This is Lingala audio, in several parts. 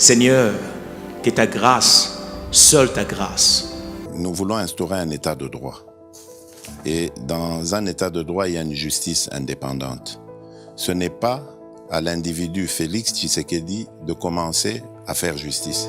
Seigneur, que ta grâce, seule ta grâce. Nous voulons instaurer un état de droit. Et dans un état de droit, il y a une justice indépendante. Ce n'est pas à l'individu Félix Tshisekedi de commencer à faire justice.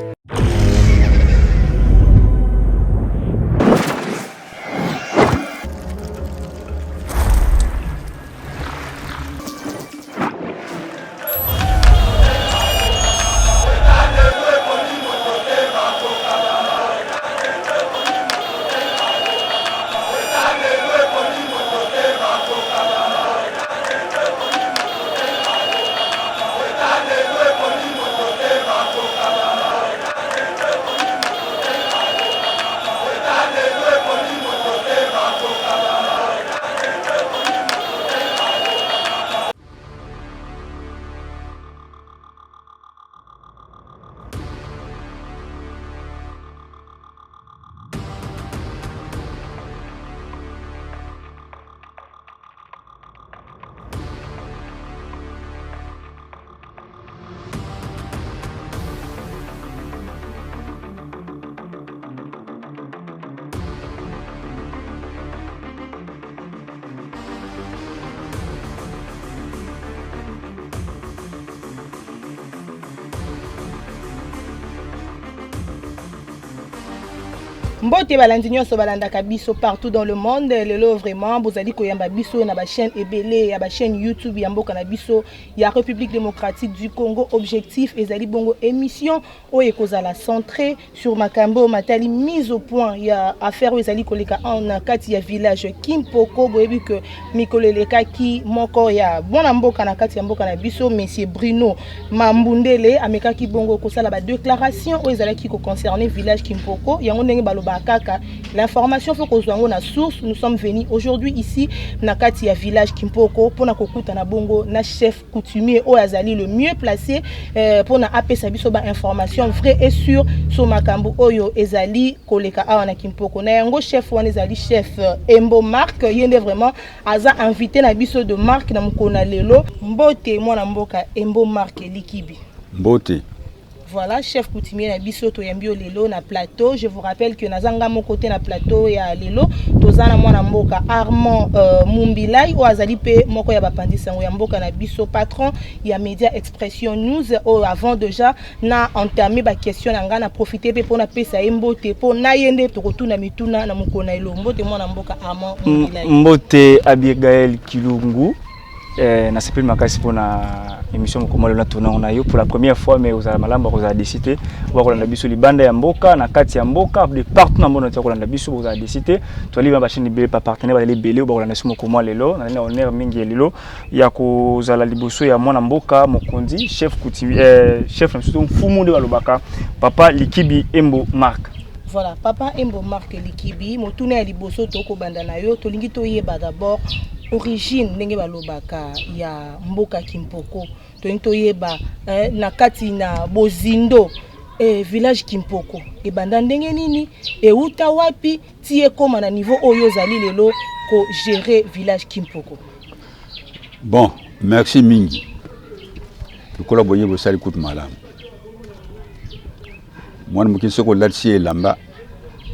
Mbote balandi nyonso balandaka biso partout dans le monde lelo vraiment bozali koyamba biso na ba chaîne ebele ya ba chaîne YouTube ya mboka na biso ya République démocratique du Congo. Objectif ezali bongo émission oyo ekozala centré sur makambo matali mise au point ya affaire ezali koleka en kati ya village Kimpoko boyebi que mikoleleka ki moko ya bona mboka na kati ya mboka na biso monsieur Bruno Mambundele amekaki bongo kosala ba déclaration oyo ezali ko concerner village Kimpoko yango ndenge baloba kaka. L'information faut qu'on soit na source. Nous sommes venus aujourd'hui ici na kati ya village Kimpoko pour na kokuta na bongo na chef coutumier o azali le mieux placé pour na apesa biso ba information vrai et sûr sur makambo oyo ezali koleka awa na Kimpoko. Na yango chef wana ezali chef Embo Mark yende vraiment aza invité na biso de Mark na mukona lelo mbote mwana mboka Embo Mark Likibi. Mbote. Voilà, chef coutumier na biso to yambio lelo na plateau. Je vous rappelle que nazanga mon côté na plateau ya lelo tozana mwana mboka Armand Mumbilai o azali pe moko ya bapandisa ngo ya mboka na biso patron ya Media Expression News o avant déjà na entamé ba question na nga na profiter pe pona pesa mbote po na yende to kotuna mituna na mukona elo mbote mwana mboka Armand Mumbilai. Mbote Abigail Kilungu. Na sepeli makasi pour na émission mkomalo na tuna on a eu pour la première fois mais aux malamba aux a décidé wa kolanda biso libanda ya mboka na kati ya mboka de partout na mboka kolanda biso aux a décidé to liba ba chaîne bele pa partenaire ba libele ba kolanda biso mkomalo lelo na na honneur mingi lelo ya ko zala liboso ya mwana mboka mokonzi chef coutumier chef na biso mfumu de balobaka papa Likibi Embo Mark. Voilà, papa Embo Mark Likibi motuna ya liboso toko banda na yo to lingi to yeba d'abord origine ndenge balobaka ya mboka Kimpoko to yeba na kati na bozindo village Kimpoko ebanda ndenge nini euta wapi tie koma na niveau oyo zali lelo ko gérer village Kimpoko. Bon, merci mingi. Tukola boye bo sali kutu malamu. Mwana mukise ko latsi elamba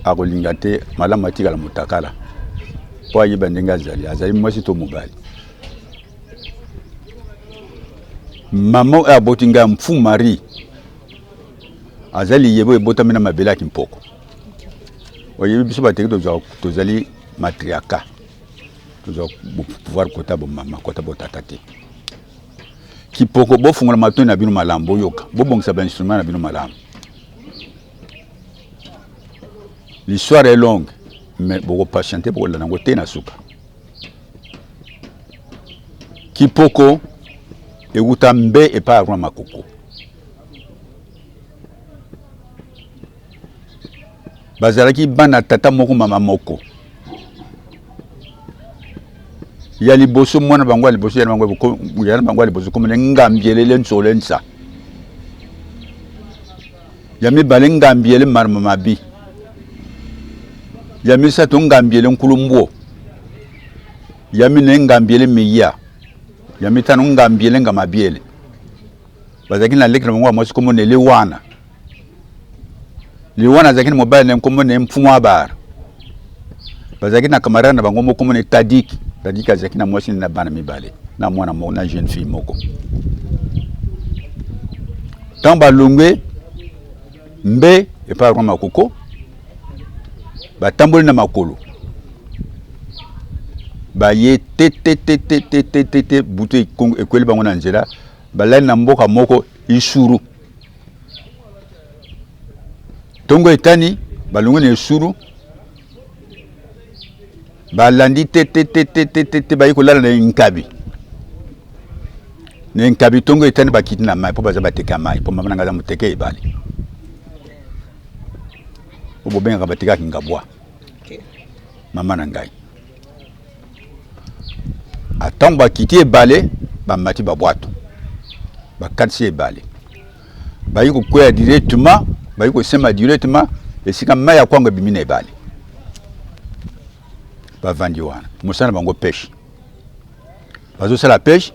akolingate malamu atika la mutakala. Kwa yiba ndenga azali mwasi to mobali. Maman a botinga mfu mari. Azali yebo ebota mena mabela Kimpoko. Oyebi biso bateki to zali matriarcat. To pouvoir kota bo mama kota bo tatate. Kimpoko bo fungula matoni na bino malambo yoka. Bo bongisa ba instrument na bino malambo. L'histoire est longue. Mais beaucoup patienter pour la nangote na suka. Kimpoko e utambe e pa rwa makoko. Bazalaki bana tata moko mama moko. Ya liboso mwana bangwa liboso ya bangwa liboso comme ngambielele nsolensa. Ya mi balenga mbiele marmamabi. Yami sa to ngambiele nkulumbo. Yami ne ngambiele meya. Yami tanu ngambiele ngamabiele. bazaki na leki na bango mwasi comme ne lewana zaki na mobile na comme ne mfumo bar bazaki na camarade na bango comme ne tadik azaki na mwasi na bana mibale na mwana mo na jeune fille moko tamba lungwe mbe e pa roma koko batamboli na makolo baye te butu ekweli bango na nzela balali na mboka moko isuru tongo etani balungu na isuru balandi te bayi kolala na nkabi tongo etani bakiti na mai po baza bateka mai po mama nanga za muteke ebali obo benga bateka kingabwa mama na ngai atang bakiti ebale bamati babwato bakatisi ebale bayi kokwea directement bayi kosema directement esika mai ya kwango ebimi na ebale bavandi wana mosala bango pêche bazosala pêche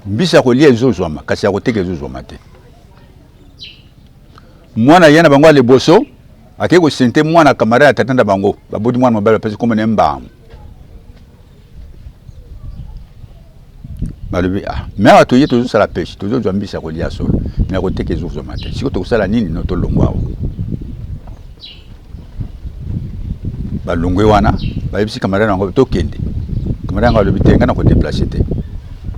mbisi ya kolia ezozwama kasi ya koteka ezozwama te mwana ye na bango aleboso akei kosente mwana camarade ya tata na bango baboti mwana mobali bapesi komo ne mbamu balobi mais awa toye tozosala pêche tozozwa mbisi ya kolia solo me ya koteka ezozwama te siko tokosala nini no tolongwa awa balongwe wana bayebisi camarade na bango tokende camarade yango alobi te ngai na kodeplace te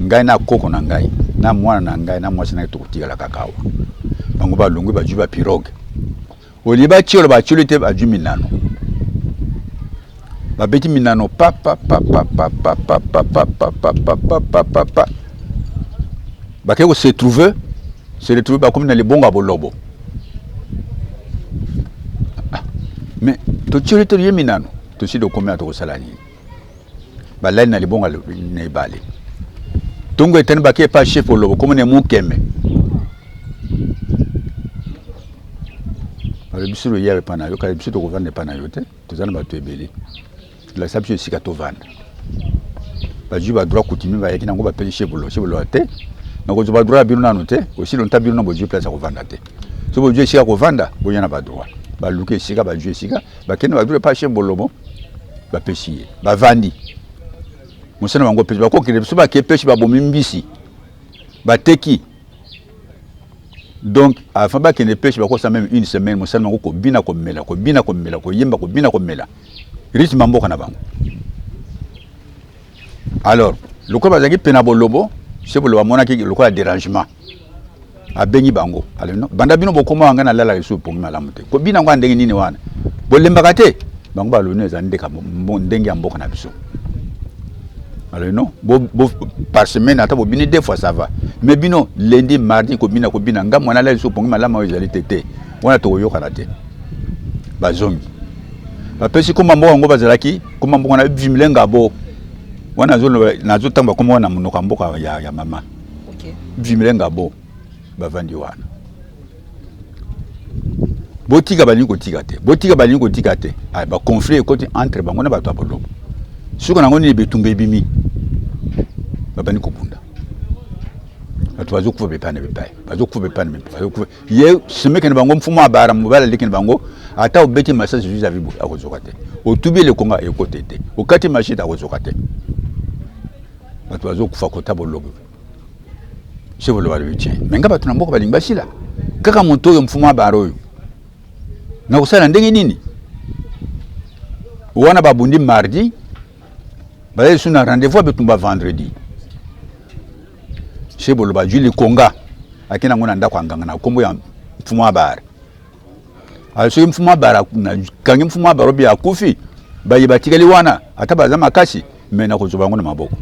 ngai na koko na ngai na mwana na ngai na mwasi na tokotikala kaka awa bango balongwe bazwi bapirogue olie batiolo batiolo te bazwi minano babeti minano pa bakei ko se retrouver bakomi na libongo ya bolobo mais totioli te ye minano tosi dokomi ya tokosala nini balali na libongo na ebale tongo etani bakei pa chef olobo komi na mukeme biso lo yawe pana yo kala biso tokovanda pana yo te tozana bato ebele la sabio sika tovanda bazwi ba droit coutumier ba yakina ngo ba peli chebolo te na ko ba droit bino nanu te aussi lonta bino na bozwi place ya kovanda te so bozwi sika kovanda bonyana ba droit ba luke sika ba jwe sika ba kene ba droit pa chebolo mo ba pesier ba vandi musana bango pesi ba ko kile biso ba ke pesi ba bomi mbisi ba teki. Donc, avant qu'il ne pêche, ça même une semaine, je seulement ko bina ko mela, ko yemba ko bina ko mela. Rythme mbo kana bango. Alors, le ko bazaki penabo lobo, c'est pour le mona ki le ko dérangement. A bengi bango. Alors non, banda bino bokoma anga na lala isu pour malamu te. Ko bina ngwa ndengi nini wana. Bolemba kate, bango ba lone za ndeka ndengi ya mboka na biso. Alors non, par semaine, attends, bino 2 fois ça va. Mais bino lundi, mardi, kobina, nga mwana la iso pongi malama ozali tete. Wana to yoka na te. Bazongi. Ba pesi ko mambo ngo bazalaki, ko mambo na vimlenga bo. Wana zo nazo tamba ko mwana munoka mboka ya mama. OK. Vimlenga bo. Bavandi wana. Botika bali ko tikate. Botika bali ko tikate. Ay ba conflit côté entre bango na bato abolo. Suko nango ni betumbe bimi. Babani kubunda. Atu bazokufa bepane bepai. Bazokufa bepane bepai. Bazokufa. Ye semeke ne bango mfumo abara mubala leki ne bango ata obeti masasi juza vibu akozokate. Otubi le konga ekotete. Okati mashita akozokate. Atu bazokufa kota bologo. Chevolo bali biche. Menga batu na mboko balinga basila. Kaka monto yo mfumo abara oyo. Na kusala ndenge nini? Wana babundi mardi. Baye suna rendez-vous betumba vendredi. Chebolo ba juli konga akina ngona ndako anganga na kombo ya mfumo abara. Also mfumo abara na kangi mfumo abara bi akufi baye batikali wana atabaza makasi mena kozoba ngona maboko.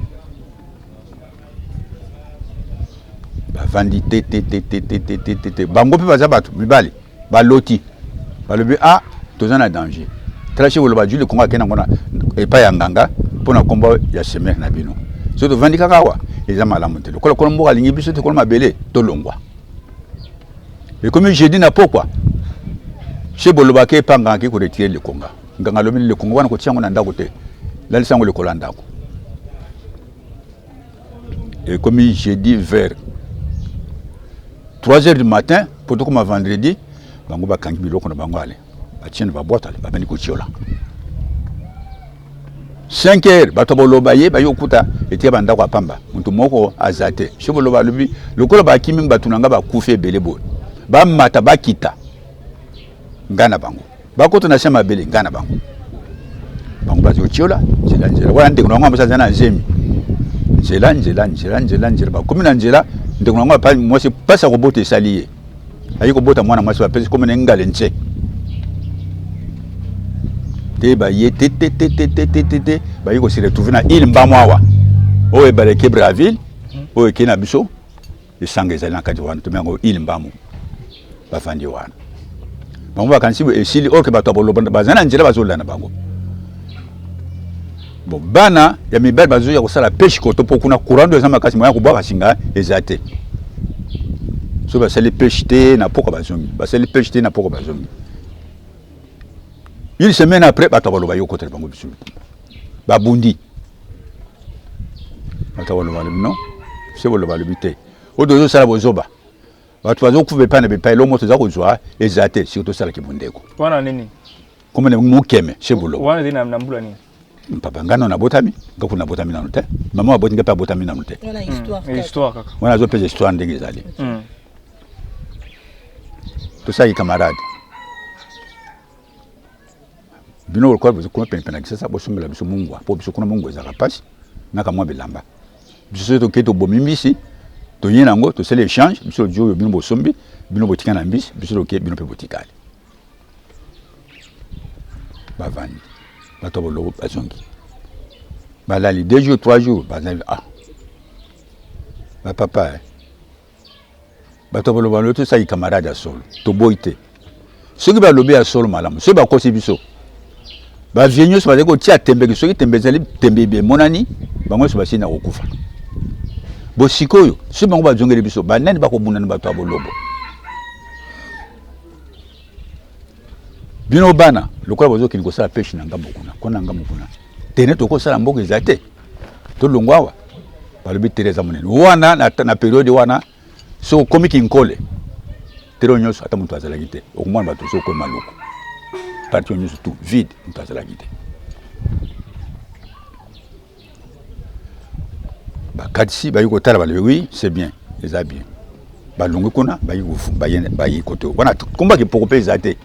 Ba vandi te bango pe baza batu mibali ba loti. Ba lobi tozana danger. Traché wolo ba juli konga akina ngona epa ya nganga pona kombo ya semer na bino. So to vandi kakawa eza malamu te. Lokola kola mboka lingi biso te kola mabele to longwa. Et comme j'ai dit na pourquoi chez Boloba ke panga ki ko retirer le konga. Nganga lomi le konga wana ko tiango na ndako te. La lisango le kola ndako. Et comme j'ai dit vers 3h du matin pour tout comme vendredi bango bakangi biloko na bango ale batienne ba boîte ale babeni ko tiola 5h bato boloba ye bayokuta etie banda kwa pamba muntu moko azate shoboloba lubi lokolo bakimi batunanga bakufe belebo ba mata bakita ngana bango bakoto na sema bele ngana bango bango bazo tiola njela wana ndeko ngamba sana nzemi njela ba komina njela ndeko ngamba pa mwasi pasa ko bote saliye ayiko bota mwana mwasi ba pesa komina ngale nche te ba ye te ba yiko se retrouver na île Mbamwawa o e baleke Braville o e kena biso e sange za na kati wana to mengo île Mbamu ba fandi wana bango bakanisi bo esili o ke bato bolo bazana njela bazola na bango bon bana ya mibali bazo ya kosala pêche koto po kuna courant de zama kasi moya ko bwaka singa ezate so ba sali pêche te na poko bazongi ba sali pêche te na poko bazongi une semaine après bato balo bayo kote bango bisu babundi bato balo balo non c'est bolo balo bité o dozo sala bozoba bato bazo kuve pana be pa lo moto za kozwa ezate surtout sala kibundeko wana nini comme ne mukeme c'est bolo wana dina mbula nini papa ngano na botami ngako na botami na note maman aboti ngapa botami na note wana histoire kaka wana zo pese histoire ndenge zali to sai camarade bino ko ko ko pena kisa bo sumela biso mungwa po biso kuna mungwa za kapasi na kamwa belamba biso to keto bomimbisi to yena ngo to sele échange biso jo bino bo sombi bino botika na mbisi biso to ke bino pe botikali bavani bato bolo bazongi balali 2 jours 3 jours bazali ba papa bato bolo balo to sai camarade à solo to boite soki ba lobi à solo malamu so ba kosi biso ba vienyo so ba ko tia tembe soki tembe zali tembe be monani bango so ba sina kokufa bo sikoyo so bango ba jongeli biso ba nani ba ko bunana bato abolobo bino bana lokola bozo kini ko sala pêche na ngambo kuna kona ngambo kuna tene to ko sala mboko ezate to longwawa balobi Teresa monene wana na periode wana so komi kinkole tero nyoso ata muntu azala gite okumwana bato so ko maluko parti nyoso tout vide muntu azala gite ba kadisi ba yiko tala balobi oui c'est bien les a bien ba longo kuna ba yiko fu ba yiko to wana komba ki poko pe ezate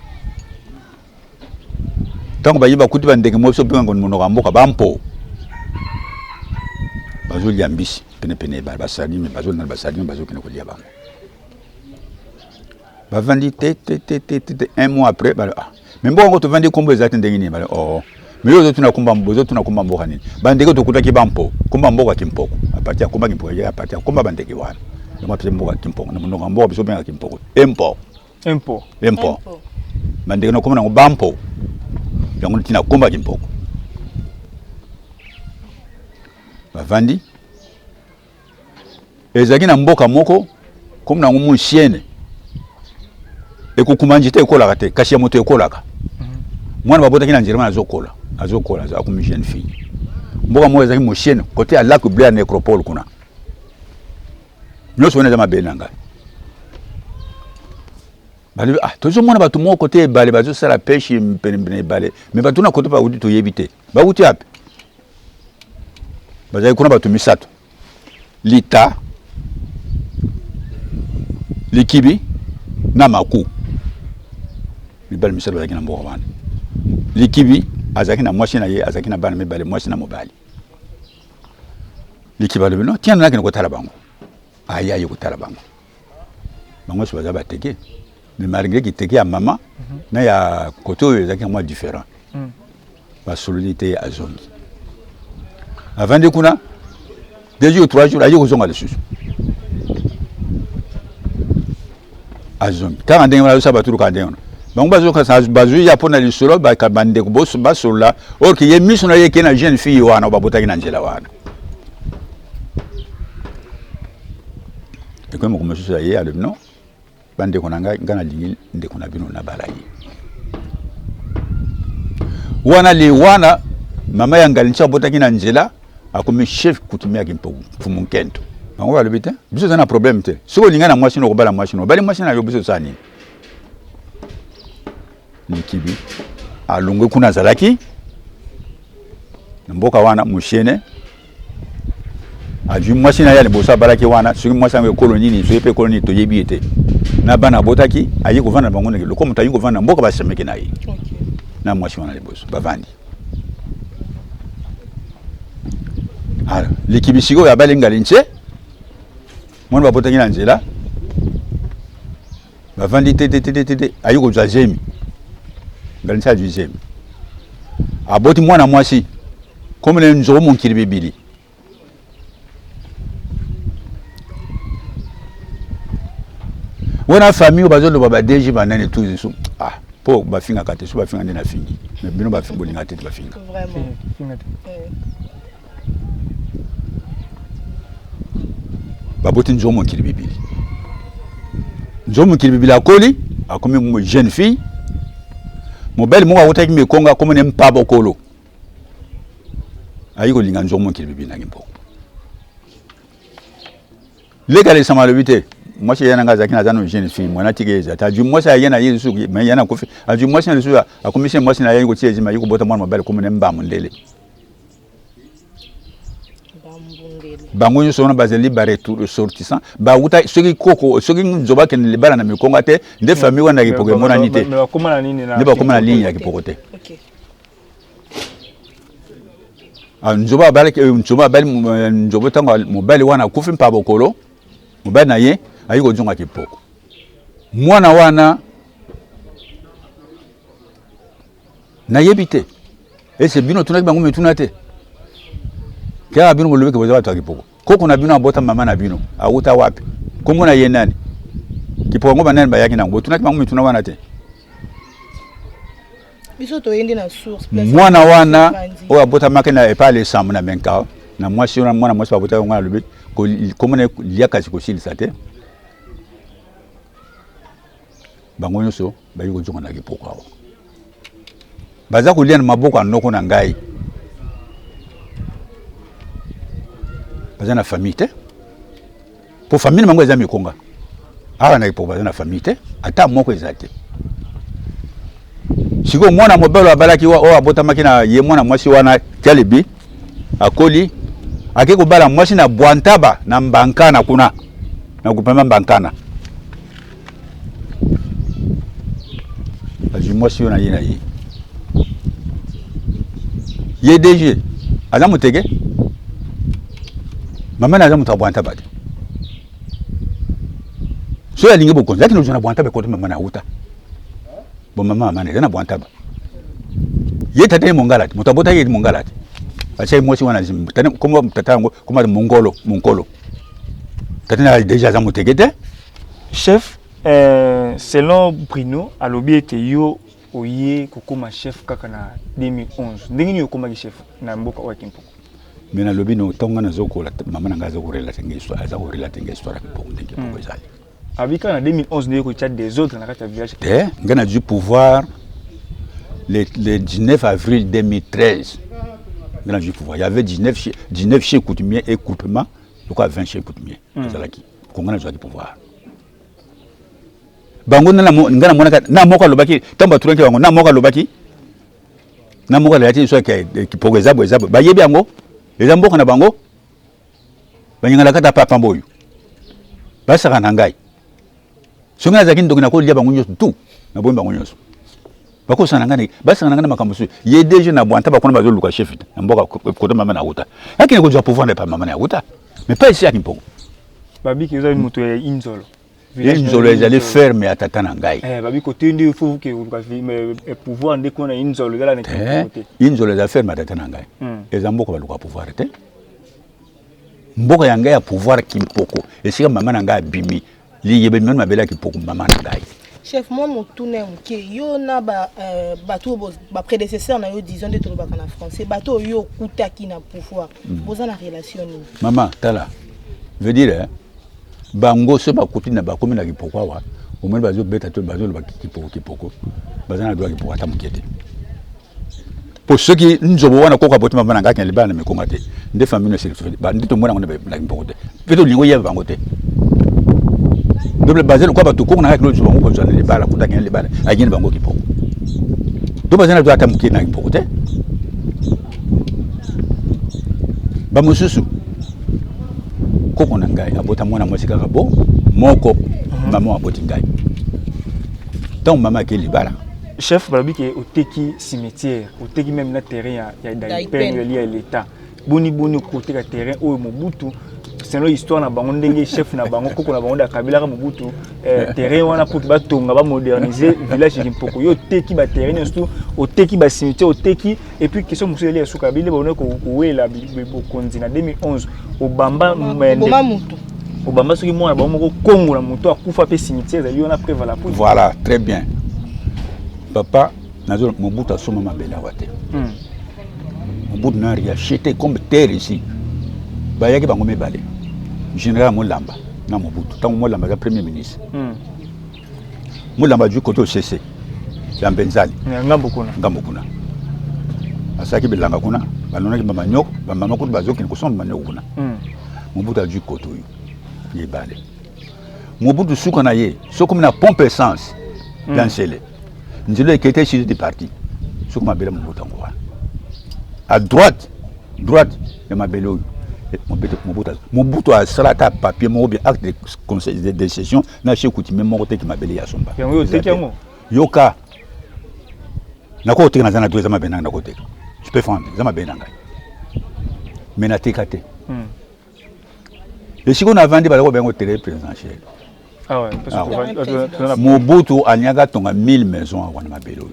tango bayiba kuti bandenge moso pinga ngono mono kamboka bampo bazo liambisi pene basali me bazo na basali me bazo kene ko liaba ba vandi te un mois après mais mbongo to vandi kombo ezate ndenge ni bale mais yo tuna kumba mbozo tuna kumba mboka nini bandenge to kutaki bampo kumba mboka kimpoko a partir kumba kimpoko ya partir kumba bandenge wana yo pese mboka kimpoko na mono kamboka biso pinga kimpoko impo bandenge no komona bampo yango tina komba kimpoko bavandi ezaki na mboka moko comme na ngumu chienne ekukumanjite ekolaka te kasi ya moto ekolaka mwana babotaki na njerema azokola akumi jeune fille mboka moko ezaki mochienne côté à lac bleu à nécropole kuna nyonso wana eza mabele na ngai bale tozo mona batu moko côté bale bazo sala pêche pene bale mais batu na côté pa uti to yebite ba uti api bazai kuna batu misato lita likibi na maku mibali misato bazaki na mboka wana likibi azaki na mwasi na ye azaki na bana mibali mwasi na mobali likiba le no tiana na ko tala bango aya yo ko tala bango so bazaba teke mais malgré qu'il était à maman, il y a côté exactement différent. La solidité à zone. Avant de kuna, 2 jours 3 jours, il y a aux dessus. À zone. Quand on a ça battu le cadre. Donc bazo ka sa bazo ya pona li solo ba ka bande ko boss ba sola or ki ye mission na ye ke na jeune fille wana ba botaki na njela wana. Et comme je suis allé à le non bande ko nanga ngana lingi ndeko na bino na balayi wana le wana mama ya ngalincha botaki na njela akomi chef kutumia kimpo fumunkento bango balobi te biso za na problème te soki olinga na mwasi okobala mwasi obali mwasi na yo biso osala nini likibi alongwe kuna azalaki na mboka wana moshene azwi mwasi na ye liboso abalaki wana soki mwasi yango ekolo nini soki mpe ekolo nini toyebi ete na bana abotaki aye kovanda bango ndenge loko moto ayi kovanda mboka basemeki na ye na mwasi wana liboso bavandi ala likibi sikoyo abali ngali nche mwana babotaki na nzela bavandi te ayi kozwa zemi ngali nche azwi zemi aboti mwana mwasi komene nzogo monkili bibili wana famille bazoloba ba DG banane tous so po bafinga kate so bafinga ndena fingi mais bino bafinga bolinga te bafinga Vraiment. Finga te. baboti nzogo monkili bibili nzogo monkili bibili akoli akomi mo jeune fille mobile moko akotaki mekonga komene mpaba kolo ayi kolinga nzogo monkili bibili nangi mpoko legale sama lobite moi c'est yana ngazaki na zano jeune fille mwana tigeza ta ju moi ça yana yesu mais yana kofi a ju moi c'est le a commission moi c'est na yana ko tiezi ma yuko bota mwana mobile komene mba mundele bango nyo sona bazeli bare tout ressortissant ba uta soki koko soki nzoba ken le bala na mikonga te nde famille wana ki pokemona nite mais bakoma na nini na nde bakoma na ligne ya ki pokote OK. nzoba bala ke nzoba bali nzoba tanga mobile wana kufi mpa bokolo mobile na ye ayiko jonga kipoko mwana wana na yebite ese bino tunaki bango metuna te kaya bino bolobe ke boza bataki poko koko na bino abota mama na bino auta wapi kongo na ye nani kipoko ngoba nani bayaki nango tunaki bango metuna wana te Biso to yende na source mwana wana o abota makena e pale samu na menka na mwasi na mwana mwasi abota ngwana lobe ko komone liaka siko silisa te bango nyonso bayi ko jonga na kipoko awo baza kolia na maboko anoko na ngai baza na famille te po famille mango eza mikonga awa na kipoko baza na famille te ata moko eza te siko mwana mobelo abalaki o abotamaki na ye mwana mwasi wana tialebi akoli ake kobala mwasi na bwantaba na mbankana kuna na kupema mbankana azwi mwasi yo na ye na ye DG aza motege mama na aza moto abwantaba te so alingi bokonzi akino zona bwantaba kote mama na uta bon mama mama na bwantaba ye tata mongala te moto abota ye mongala te acha mwasi wana zimbu tane komo tata yango koma monkolo tata na déjà za motegete chef selon Bruno alobi ete yo oye kokoma chef kaka na 2011 ndenge ni okoma ki chef na mboka wa Kimpoko mais na lobi no tonga na zokola mama na ngaza korela tenge histoire aza korela tenge histoire Kimpoko ndenge poko ezali abika na 2011 ndeko chat des autres na kati ya village te ngana du pouvoir le 19 avril 2013 ngana du pouvoir il y avait 19 chez coutumiers et coupement donc 20 chez coutumiers ezalaki kongana du pouvoir bango na ngana mona na moka lobaki tamba turenke bango na moka lobaki na moka la yati so Kimpoko ezabo ba yebi yango ezamboka na bango banyangala kata papa mboyo basaka na ngai songa zaki ndokina ko lia bango nyoso tu na bomba bango nyoso bako sana ngani basa ngana makambo su ye deje na bwanta bakona bazo luka chef na mboka kote mama na uta lakini ko pouvoir ne pas mama na uta mais pas ici à Kimpoko babi ki zo muto ya Inzolo Inzolo ezali ferme atata na ngai babi côté ndi faut que on va pouvoir ndeko na Inzolo zala na côté Inzolo ezali ferme atata na ngai ezamboka baluka pouvoir te mboka ya ngai ya pouvoir Kimpoko esika mama na ngai bimi li yebe mema mabela Kimpoko mama na ngai chef moi motune mke yo na bato ba prédécesseur na yo disons de tolo baka na français bato yo kutaki na pouvoir boza na relation ni mama tala veut dire bango so bakuti na bakomi na Kimpoko wa au moins bazo beta to bazo ba Kimpoko baza na droit Kimpoko ata mukete Pour ceux qui nous ont dit que nous avons fait des choses, des familles ne se font pas. Nous avons fait des choses. Peut-être que nous avons fait des choses. Donc, basé sur quoi tu connais que nous avons fait des balles, nous avons fait des balles, nous avons fait des balles. Donc, basé sur quoi tu as fait des balles. Bamususu. Koko nangai abota mwana mwasi kaka bo moko maman aboti ngai. Donc maman qui libala. Chef balobi ke oteki cimetière, oteki même na terrain ya d'Aipen lié à l'état. Boni côté ka terrain o Mobutu. C'est une histoire na bango ndenge chef na bango koko na bango da Kabila ka Mobutu terrain wana pour ba tonga ba moderniser village Limpopo. Yo teki ba terrain surtout oteki ba cimetière oteki et puis question musu lié sur Kabila ba oneko wela bo konzi na 2011 Obamba Mutu. Obamba soki mwana ba moko Kongo na mutu akufa pe cimetière za yo na preuve la pour. Voilà, très bien. Papa, Mobutu a sommé ma belle wate. Mobutu n'a rien acheté comme terre ici. Bayaki bango me balé. Général Molamba, na Mobutu. Tant Molamba est premier ministre. Molamba du côté au CC. C'est un benzali. Ngambokuna. Asaki belanga kuna. Balona ki mamanyok, bamama ko bazoki ko son mamanyok kuna. Mobutu a du côté yi balé. Mobutu sukana ye, so comme na pompe essence. Dansele. Nous avons été chez des partis. Ce que je Mobutu. À droite, il y a Mobutu a salata papier, acte de conseil de décision, n'a chez Kouti, même Moroté qui m'a belé à son bas. Yoka. N'a pas été dans un autre examen, je peux faire un examen. Mais n'a pas été. Et si on a vendu, il y a un télé présidentiel. Ah ouais, parce que Mobutu a niaga tonga 1000 maisons à Wanamabelo.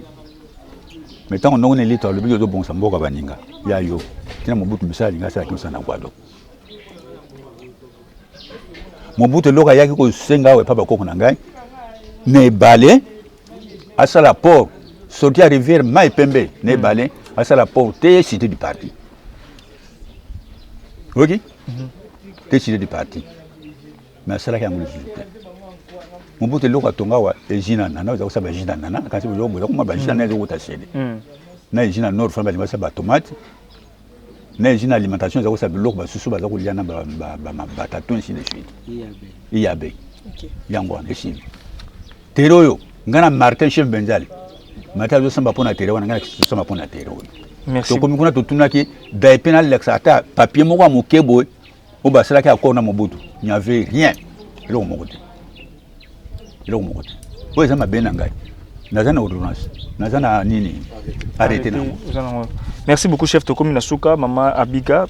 Mais tant qu'on est l'État, le but de bon sambo Baninga, ya yo. Tina Mobutu misa linga sa kimsa na kwado. Mobutu loka yaki ko senga we papa koko nangai. Ne balé à sala port sorti à rivière Mai Pembe, ne balé à sala port té cité du parti. OK? Té cité du parti. Mais sala ki amulu cité. Mobutu loka tonga wa ejina nana za kusaba ejina nana kasi bo bo kuma ba ejina neze utasele na ejina nord famba ba saba tomate na ejina alimentation za kusaba loko ba susu ba za kulia na ba bataton ainsi de suite iyabe yango na eshini teroyo ngana Martin chef Benzali mata zo samba pona tero wana ngana samba pona tero. Merci. To komi kuna to tunaki da penal lexata papier moko mokebo o ba sala ki akona Mobutu il n'y avait rien le mokote. Oui, ça m'a bien engagé. Merci beaucoup, chef Toko Minasuka, Maman Abiga,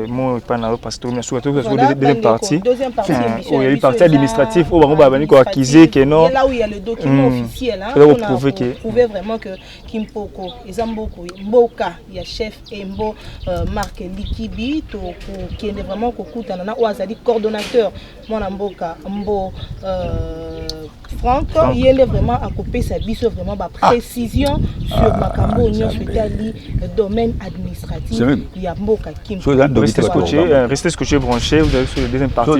mon pasteur Minasuka, deuxième partie. Il y a une partie administrative où on va acquiser que non. Là où il y a le document officiel, on a prouvé vraiment que Kimpoko, Ezamboko, Mboka, il y a chef Embo, Marc Likibi, qui est vraiment Kokoutanana, ou Azali coordonnateur, mon Mboka, Mbo. Franck, il est vraiment à couper sa bise vraiment précision sur Makambo, le domaine administratif. Il y a Mboka Kim. Restez scotché branché, vous avez sur le deuxième partie.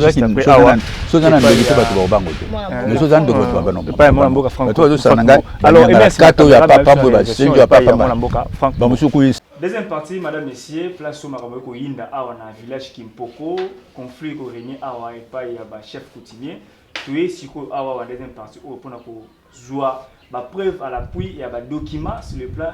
Deuxième partie, madame, messieurs, place au Makambo Yinda Awana, village Kimpoko, conflit au régné Awa et pas chef coutumier. Tu es si quoi avoir la deuxième partie pour jouer la preuve à l'appui et à la document sur le plan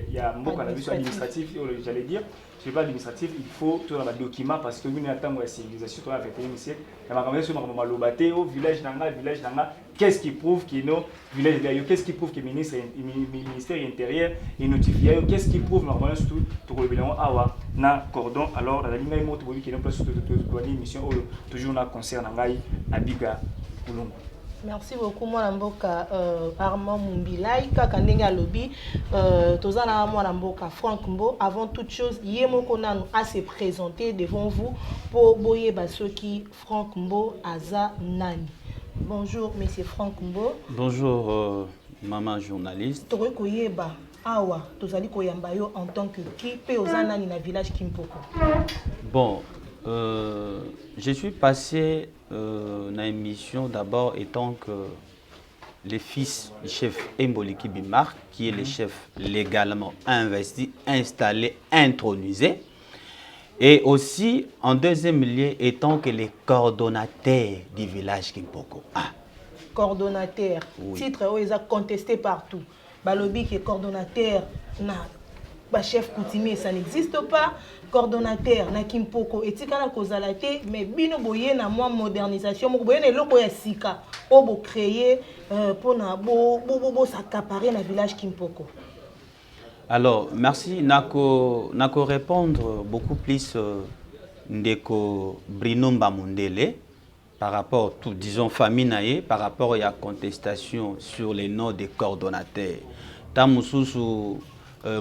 il y a un administratif j'allais dire sur le plan administratif il faut tout le document parce que nous attendons la civilisation dans le 21e siècle il y a ma sur ma lobaté au village nanga qu'est-ce qui prouve que nos village qu'est-ce qui prouve que le ministère intérieur est notifié qu'est-ce qui prouve normalement surtout tout le bilan awa na cordon alors la ligne moto pour qui non plus surtout mission toujours na concerne ngai Abiga Kulungu. Merci beaucoup, moi Mboka Armand Mumbilai, kaka ndenge alobi, tozana moi Mboka Franck Mbo. Avant toute chose, yemoko nanu a se présenter devant vous pour boyer basoki Franck Mbo Aza Nani. Bonjour, monsieur Franck Mbo. Bonjour, maman journaliste. Tore koyeba awa tozali koyamba yo en tant que qui pe oza nani na village Kimpoko. Bon, je suis passé dans l'émission d'abord étant que le fils du chef Emboliki Bimar, qui est le chef légalement investi, installé, intronisé. Et aussi, en deuxième lieu, étant que les coordonnateurs du village Kimpoko. Coordonnateur, titre où ils ont contesté partout. Balobi qui est coordonnateur, na chef coutumier, ça n'existe pas. Coordonnateur, na Kimpoko, et tika na kozalate, mais bino boye na moi modernisation, mo boye na loko ya sika, o bo créer pour na bo s'accaparer na village Kimpoko. Alors, merci. Nako répondre beaucoup plus ndeko Bruno Mbamundele par rapport, tout, disons, famille naïe, par rapport à la contestation sur les noms des coordonnateurs. Tamususu,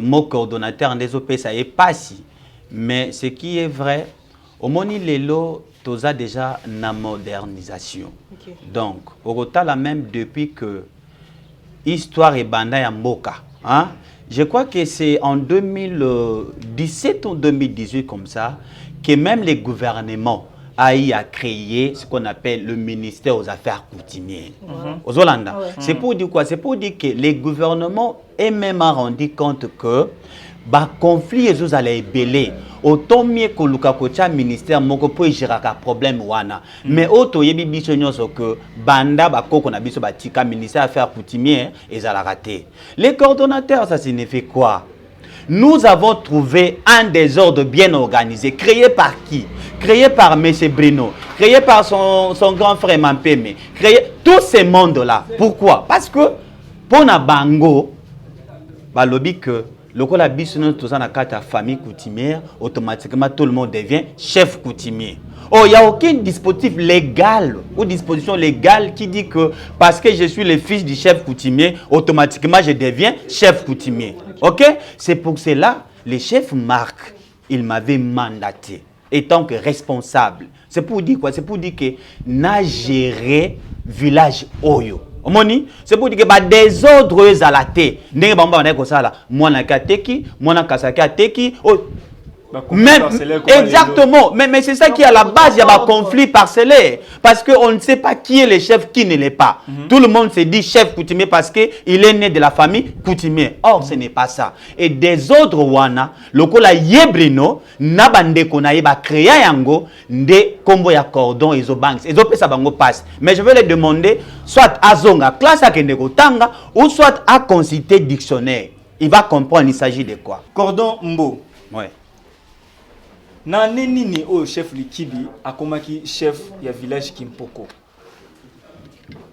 mot coordonnateur, des OP, ça est pas si. Mais ce qui est vrai, au Moni Lelo, tu as déjà la modernisation. Okay. Donc, au total, même depuis que Histoire et Banda ya Mboka, hein? Je crois que c'est en 2017 ou 2018 comme ça, que même les gouvernements a créé ce qu'on appelle le ministère aux affaires coutumières. Aux Hollanda. C'est pour dire quoi? C'est pour dire que les gouvernements eux-mêmes ont rendu compte que le conflit est allé belé. Autant mieux que le ministère moko po gérer un problème wana. Mais auto yebi biso nyonso que banda ba koko na biso batika ministère affaires coutumières et à la raté. Les coordonnateurs, ça signifie quoi? Nous avons trouvé un désordre bien organisé. Créé par qui? Créé par M. Bruno, créé par son grand frère Mampeme, créé tous ces mondes-là. Pourquoi? Parce que pour na bango, balobi que le col habite dans la famille coutumière, automatiquement tout le monde devient chef coutumier. Oh, il n'y a aucun dispositif légal ou disposition légale qui dit que parce que je suis le fils du chef coutumier, automatiquement je deviens chef coutumier. Ok? C'est pour cela, le chef Marc, il m'avait mandaté, étant que responsable. C'est pour dire quoi? C'est pour dire que n'a géré village Oyo. C'est pour dire que des ordres à la tête. Moi, même, exactement, mais c'est ça qui est à la base, il y a un conflit parcellaire. Parce qu'on ne sait pas qui est le chef, qui ne l'est pas. Tout le monde se dit chef coutumier parce qu'il est né de la famille coutumier. Or, ce n'est pas ça. Et des autres wana, le kola yebrino, nabande konaye ba créa yango, de combo ya cordon et zo banks. Et zo pesa bango passe. Mais je vais les demander, soit à zonga, classe à kendeko tanga, ou soit à consulter dictionnaire. Il va comprendre, il s'agit de quoi. Cordon Mbo. Ouais. Nani nini o chef Likibi akomaki chef ya village Kimpoko.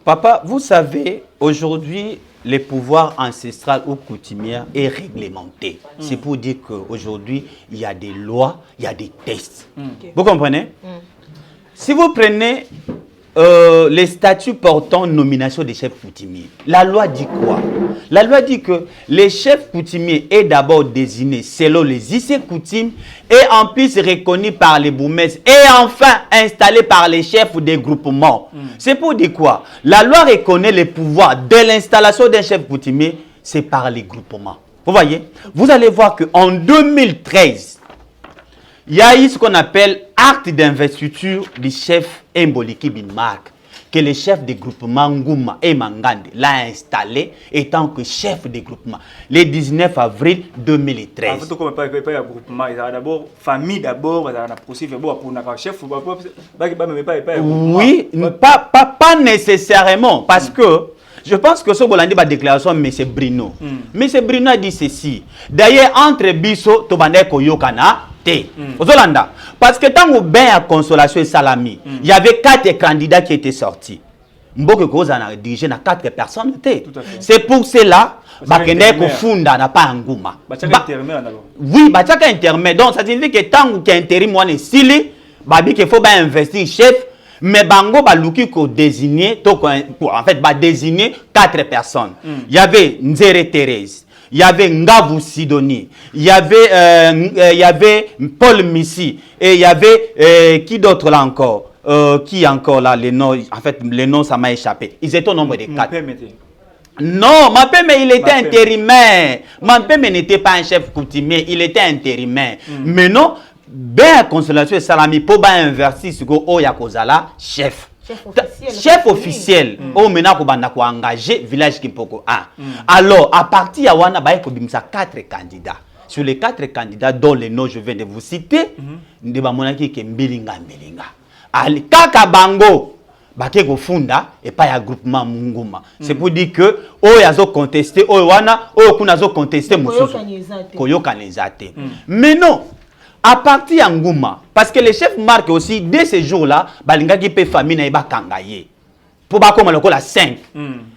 Papa, vous savez, aujourd'hui, le pouvoir ancestral ou coutumier est réglementé. C'est pour dire qu'aujourd'hui, il y a des lois, il y a des tests. Okay. Vous comprenez? Si vous prenez les statuts portant nomination des chefs coutumiers, la loi dit quoi? La loi dit que les chefs coutumiers est d'abord désigné selon les IC coutumes et en plus reconnu par les bourgmestres et enfin installé par les chefs des groupements. C'est pour dire quoi? La loi reconnaît le pouvoir de l'installation d'un chef coutumier, c'est par les groupements. Vous voyez? Vous allez voir qu'en 2013, il y a eu ce qu'on appelle acte d'investiture du chef Emboliki Binmark, que le chef de groupement Ngouma et Mangande l'a installé étant que chef de groupement le 19 avril 2013. En fait, comme pas groupement, il y a d'abord famille d'abord, il y a un procès pour un chef. Oui, pas nécessairement, parce que je pense que ce qu'on a dit dans la déclaration, M. Bruno. M. Bruno a dit ceci. D'ailleurs, entre Bisso, Tobande Koyokana, Zolanda. Parce que tant que bien à Consolation et Salami, il y avait 4 candidats qui étaient sortis. Mboke Koza a dirigé 4 personnes. C'est pour cela que Funda n'a pas Ngouma. Oui, Bachaka intermédiaire. Donc ça signifie que tant que intérim moi est sili, babi qu'il faut investir chef, mais bango baluki ko désigner, en fait désigner 4 personnes. Il y avait Nzere Thérèse. Il y avait Ngavu Sidoni, il y avait Paul Missi, et il y avait qui d'autre là encore? Qui encore là? Les noms, en fait, les noms ça m'a échappé. Ils étaient au nombre de 4. Non, Mampeme il était intérimaire. Mampeme n'était pas un chef coutumier, il était intérimaire. Mais non, ben Consolation et Salami pour inverser ce que Oya Kozala chef. Chef officiel. Oh, maintenant, qu'on a engagé village Kimpoko 1. Alors, à partir de Wana, il y a 4 candidats. Sur les 4 candidats dont les noms je viens de vous citer, il y a Mbilinga. Ali Kaka Bango. Bake ko funda et pas ya groupement Munguma. C'est pour dire que o yazo contester o wana o kunazo contester mususu. Koyoka nezate. Mais non, à partir ya Nguma, parce que les chefs marquent aussi dès ce jour-là, balinga ki pe famille na iba kangaye. Pour ba comme la 5.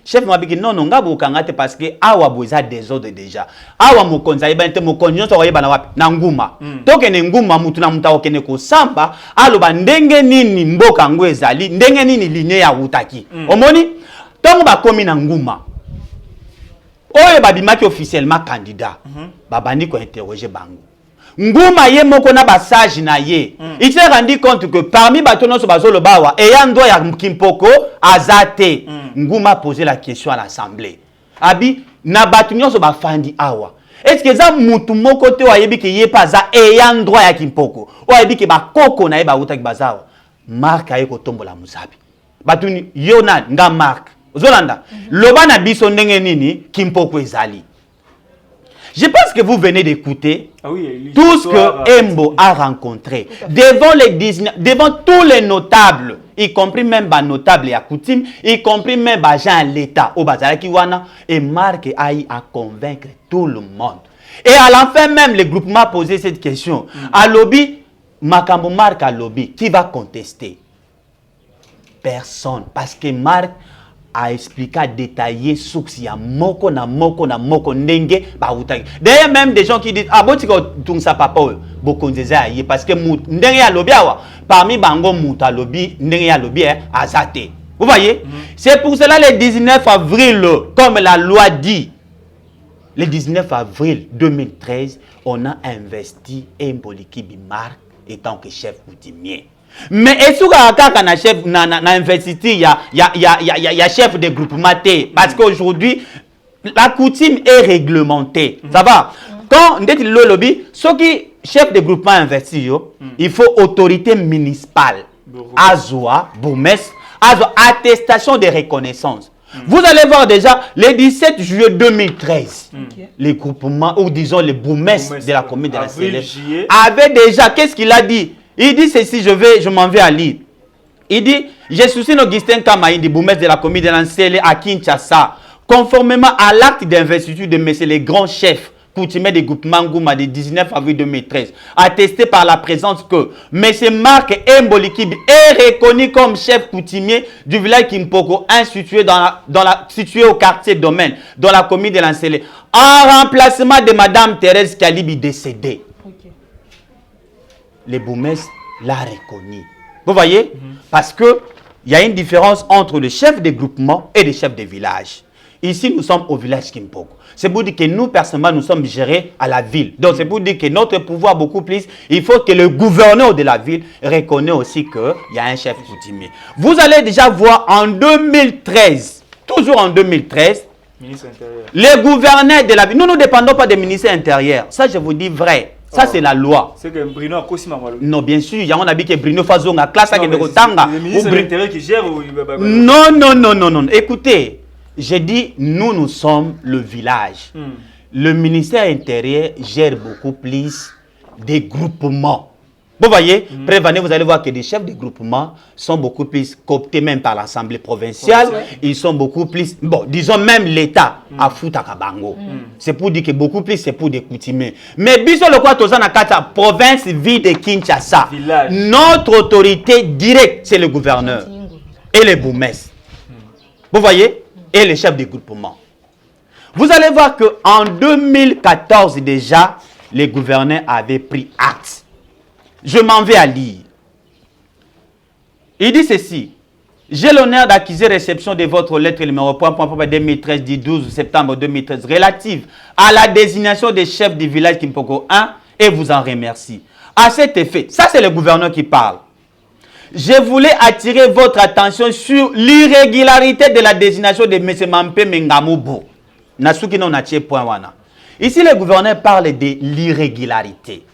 Chef m'a dit non ngabo kangate parce que awa boza désordre déjà. Awa mokonza iba nte mokonyo to yeba na wapi na Nguma. Toke ne Nguma mutu na muta okene ko samba aloba ndenge nini mboka ngo ezali ndenge nini ligne ya utaki. Omoni tongo ba komi na Nguma. Oye babimaki officiellement candidat. Babandi ko interroger bango. Nguma ye moko na basage na ye. Il s'est rendu compte que parmi batono so bazolo bawa eyando ya Kimpoko azate. Nguma a posé la question à l'assemblée. Abi na batunyo so bafandi awa. Est-ce que ça mutu moko te wayebi ke ye pas za eyando ya Kimpoko. Wayebi ke ba koko na ye ba utaki bazawa. Mark aye ko tombola musabi. Batuni yona nga Mark. Zolanda. Loba na biso ndenge nini Kimpoko ezali. Je pense que vous venez d'écouter tout ce que Embo a rencontré devant tous les notables, y compris même les notables et à coutume, y compris même les gens de l'État, au Bazaraki Wana, et Marc aille à convaincre tout le monde. Et à la fin même, le groupement a posé cette question. À lobby, Makambo Marc à lobby, qui va contester? Personne. Parce que Marc a expliqué, détaillé, souci à moko na nenge ba utaki. D'ailleurs même des gens qui disent ah bon tu tout ça papa beaucoup de ça parce que ndenge ya lobby awa parmi bango muta lobby ndenge ya lobby azate. Vous voyez? C'est pour cela le 19 avril comme la loi dit le 19 avril 2013 on a investi Mboliki Marc étant que chef coutumier. Mais est-ce que na chef na investiture ya chef de groupement parce qu'aujourd'hui la coutume est réglementée. Ça va? Quand on dit le lobby, ce qui chef de groupement investi il faut autorité municipale. Azoa, bourgmestre, Azoa attestation de reconnaissance. Vous allez voir déjà le 17 juillet 2013, les groupements ou disons les bourgmestres de la commune de la Céleste avaient déjà qu'est-ce qu'il a dit? Il dit ceci, je m'en vais à lire. Il dit, je suis Augustin Kamaïndi, bourgmestre de la commune de Lancele à Kinshasa, conformément à l'acte d'investiture de M. les grands chefs coutumiers du groupement Ngouma du 19 avril 2013, attesté par la présence que M. Marc Mboliki est reconnu comme chef coutumier du village Kimpoko, situé au quartier Domaine, dans la commune de Lancele, en remplacement de Mme Thérèse Kalibi décédée. Les bourgmestres l'a reconnu. Vous voyez? Parce que il y a une différence entre les chefs de groupement et les chefs de village. Ici, nous sommes au village Kimpoko. C'est pour dire que nous, personnellement, nous sommes gérés à la ville. Donc, c'est pour dire que notre pouvoir, beaucoup plus, il faut que le gouverneur de la ville reconnaisse aussi qu'il y a un chef coutumier. Vous allez déjà voir en 2013, toujours en 2013, les gouverneurs de la ville. Nous ne dépendons pas des ministères intérieurs. Ça, je vous dis vrai. Ça, c'est la loi. C'est que Bruno a aussi mal. Non, bien sûr. Il y a un que Bruno Fazonga, classe avec le Tanga. Les ministres intérieurs qui gèrent. Non. Écoutez, j'ai dit, nous sommes le village. Le ministère intérieur gère beaucoup plus des groupements. Vous voyez, prévenez, vous allez voir que les chefs de groupement sont beaucoup plus cooptés même par l'Assemblée provinciale. Ils sont beaucoup plus, bon, disons même l'État à Foutakabango. C'est pour dire que beaucoup plus, c'est pour des coutumiers. Mais bisous le quoi, Tozana Kata, province ville de Kinshasa. Notre autorité directe, c'est le gouverneur et les bourgmestres. Vous voyez, et les chefs de groupement. Vous allez voir qu'en 2014 déjà, les gouverneurs avaient pris acte. Je m'en vais à lire. Il dit ceci. J'ai l'honneur d'accuser réception de votre lettre numéro 2013 du 12 septembre 2013 relative à la désignation des chefs du village Kimpoko 1 et vous en remercie. À cet effet, ça c'est le gouverneur qui parle. Je voulais attirer votre attention sur l'irrégularité de la désignation de M. Mampe Mengamubo. Ici le gouverneur parle de l'irrégularité.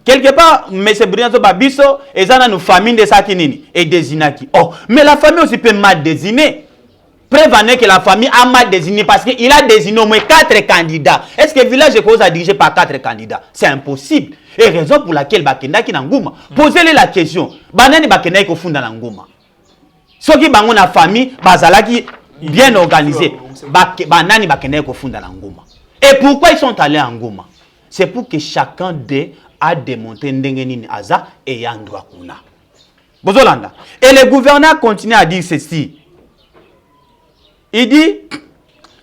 Quelque part, M. Bruno Babiso, et ça, nous famille de Sakinini, et désignaki. Oh, mais la famille aussi peut mal désigner. Prévenez que la famille a mal désigné parce qu'il a désigné au moins 4 candidats. Est-ce que le village est cause à diriger par 4 candidats? C'est impossible. Et raison pour laquelle Bakenda qui n'angouma. Posez-lui la question. Banani Bakenda qui fond dans l'angouma. Ceux qui bangon la famille, bazala qui bien organisé. Banani Bakenda qui fond dans l'angouma. Et pourquoi ils sont allés en Ngoma? C'est pour que chacun d'eux a démontré Ndengenini Aza et Yandwa Kuna. Bozolanda. Et le gouverneur continue à dire ceci. Il dit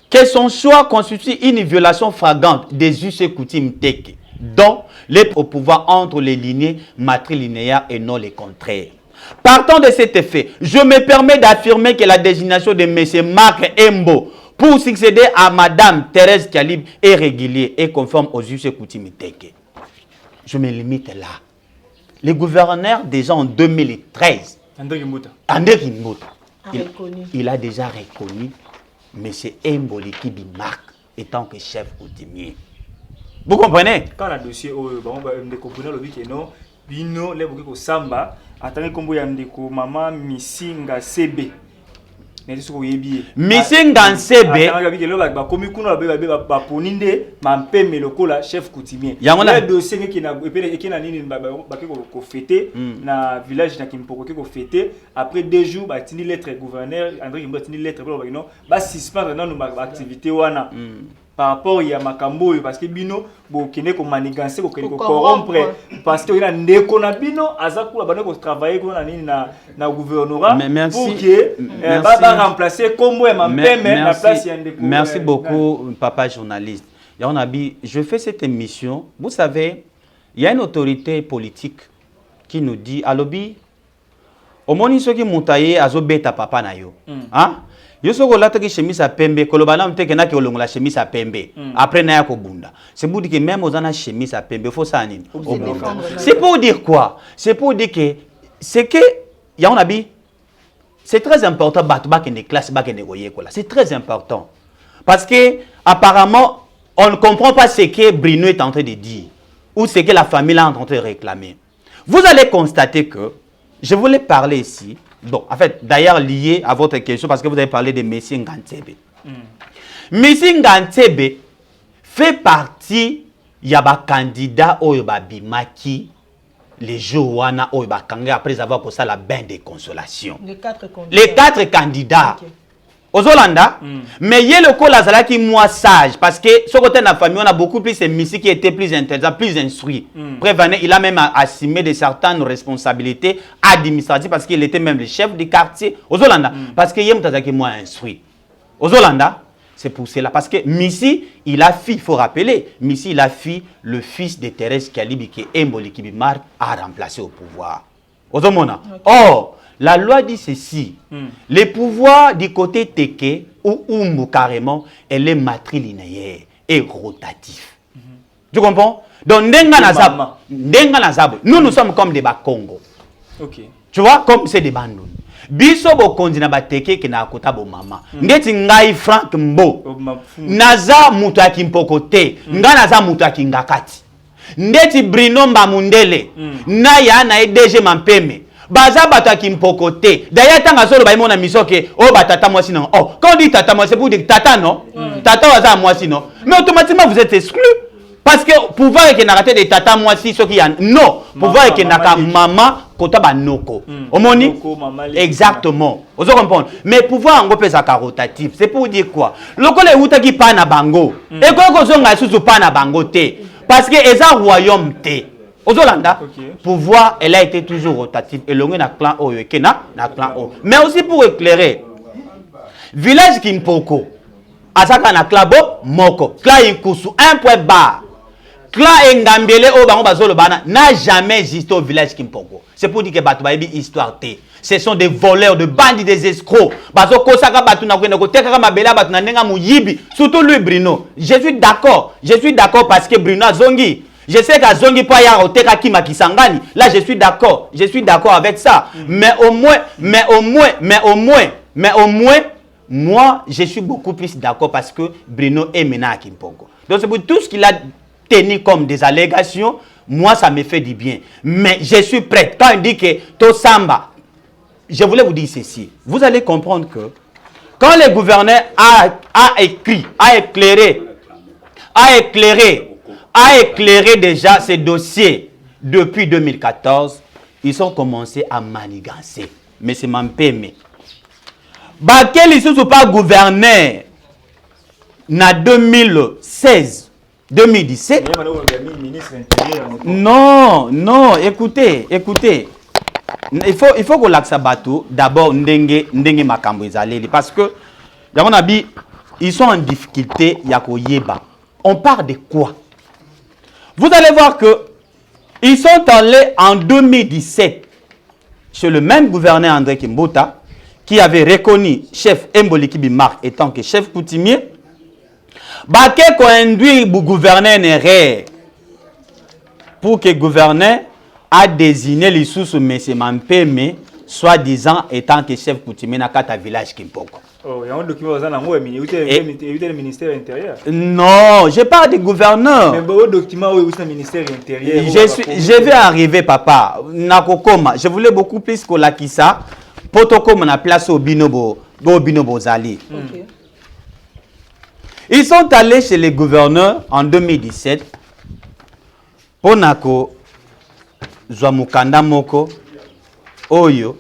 que son choix constitue une violation flagrante des us et coutumes teke, dont les au pouvoir entre les lignées matrilinéaires et non les contraires. Partant de cet effet, je me permets d'affirmer que la désignation de M. Marc Embo pour succéder à Mme Thérèse Kalib est régulière et conforme aux us et coutumes teke. Je me limite là. Le gouverneur, déjà en 2013, André Kimbuta, il a déjà reconnu M. Mboli Kibimak étant que chef coutumier. Vous comprenez? Quand le dossier de comprenez le but non, bino les bouquets samba, attendez comme vous avez maman Missinga CB. Missinga CB. Comme kuna ba poninde mampeme lokola chef coutumier. Le dossier qui na nini ba ko fêter na village na Kimpoko ko fêter après 2 jours ba tini lettre gouverneur André Kimbo tini lettre pour non ba suspendre dans nos activités wana. Par rapport à Makambo, parce que Bino, vous kene ko manigancer, vous kene ko corrompre, parce que il a ndeko na Bino, azaku la banoko travailler na gouvernorat pour que va remplacer Kombo et Mampeme la place yandeko. Merci beaucoup, papa journaliste. Je fais cette émission. Vous savez, il y a une autorité politique qui nous dit à lobby, au moins ceux qui montaient à zobeta papa na yo, hein? Yo soko lata ki chemise à pembe kolobana mteke na ke olongola chemise à pembe après na ya ko bunda. C'est pour dire que même aux ana chemise à pembe faut ça nini. C'est pour dire quoi? C'est pour dire que c'est que ya on abi c'est très important batba que les classes ba que négoyer quoi là. C'est très important. Parce que apparemment on ne comprend pas ce que Bruno est en train de dire ou ce que la famille est en train de réclamer. Vous allez constater que je voulais parler ici. Bon, en fait, d'ailleurs lié à votre question, parce que vous avez parlé de Messi Ngantebe. Messi Ngantebe fait partie, il y a des candidats au Bimaki, les Joana au Bakanga, après avoir posé la bain de consolation. Les 4 candidats. Okay. Aux Hollanda, mais il y a le cas là qui moi sage parce que ce côté de la famille on a beaucoup plus de Messi qui était plus intelligent, plus instruit. Prévenez, il a même assumé de certaines responsabilités administratives parce qu'il était même le chef du quartier aux Hollanda parce qu'il y a un qui moi instruit. Aux Hollanda, c'est pour cela parce que Messi, il a fui, il faut rappeler, Messi il a fui le fils de Thérèse Kalibi qui est Mboli Kibimar a remplacé au pouvoir. Aux Homona. Or la loi dit ceci, les pouvoirs du côté Teke ou Umbu carrément, elle est matrilinéaire et rotatif. Tu comprends? Donc, nous sommes comme des Bakongo. Okay. Tu vois, comme c'est des bandounes. Biso bo kondina ba teke ke na kota bo mama. Ngeti ngai Frank Mbo. Naza mutu ya Kimpoko te. Nga naza mutu ya Kingakati. Ndeti Bruno Mbamundele. Na ya na DG Mampeme. Baza bata Kimpoko te. D'ailleurs tanga solo ba mona misoke o batata moi sinon. Oh, quand on dit tata moi c'est pour dire tata non. Tata waza moi sinon. Mais automatiquement vous êtes exclu. Parce que pouvoir est que n'a raté des tata moi si ce qui a non, pouvoir est que n'a ka maman kota ba noko. Omoni exactement. Vous comprenez? Mais pouvoir ngo pesa ka rotatif. C'est pour dire quoi? Lokole uta ki pa na bango. Et ko zonga susu pa na bango te. Parce que eza royaume te. Aux Hollanda, pouvoir, elle a été toujours rotative. Et l'on a clan O, na clan O. Mais aussi pour éclairer, village Kimpoko, Asaka na klabo, Moko, clan Inkusu, un point bas. Clan Ngambele O Bango Bazolo Bana n'a jamais existé au village Kimpoko. C'est pour dire que Batoubaïbi histoire T. Ce sont des voleurs, de bandits, des escrocs. Bazoko Saka Batuna Kwenoko, Tekaka Mabela Batuna Nenga Mouyibi, surtout lui Bruno. Je suis d'accord parce que Bruno Zongi. Je sais qu'à Zongi Paya Oteka Kima Kisangani, là je suis d'accord avec ça. Mais au moins, moi je suis beaucoup plus d'accord parce que Bruno est maintenant à Kimpoko. Donc c'est pour tout ce qu'il a tenu comme des allégations, moi ça me fait du bien. Mais je suis prêt. Quand il dit que Tosamba, je voulais vous dire ceci. Vous allez comprendre que quand le gouverneur a éclairé déjà ces dossiers depuis 2014, ils ont commencé à manigancer. Mais c'est Mampeme. Bakel, ils ne sont pas gouverneurs en 2016, 2017. Non, écoutez. Il faut que l'Aksabato, d'abord, ndenge makambo ezaleli. Parce que, dans mon avis, ils sont en difficulté, yako yeba. On parle de quoi? Vous allez voir que ils sont allés en 2017 chez le même gouverneur André Kimbuta, qui avait reconnu chef Emboliki Bimar étant que chef coutumier. Baké ko induit le gouverneur Néré pour que le gouverneur a désigné les sous M. Mampeme, soi-disant étant que chef coutumier dans le village Kimpoko. Oh, il y a un document le ministère intérieur. Non, je parle du gouverneur. Mais le document où est le ministère intérieur. Je vais arriver, papa. Nakokoma, je voulais beaucoup plus que la Kissa. Potoko na place au Binobo Zali. Okay. Ils sont allés chez les gouverneurs en 2017 pour Nako Zwamukanda Moko Oyo,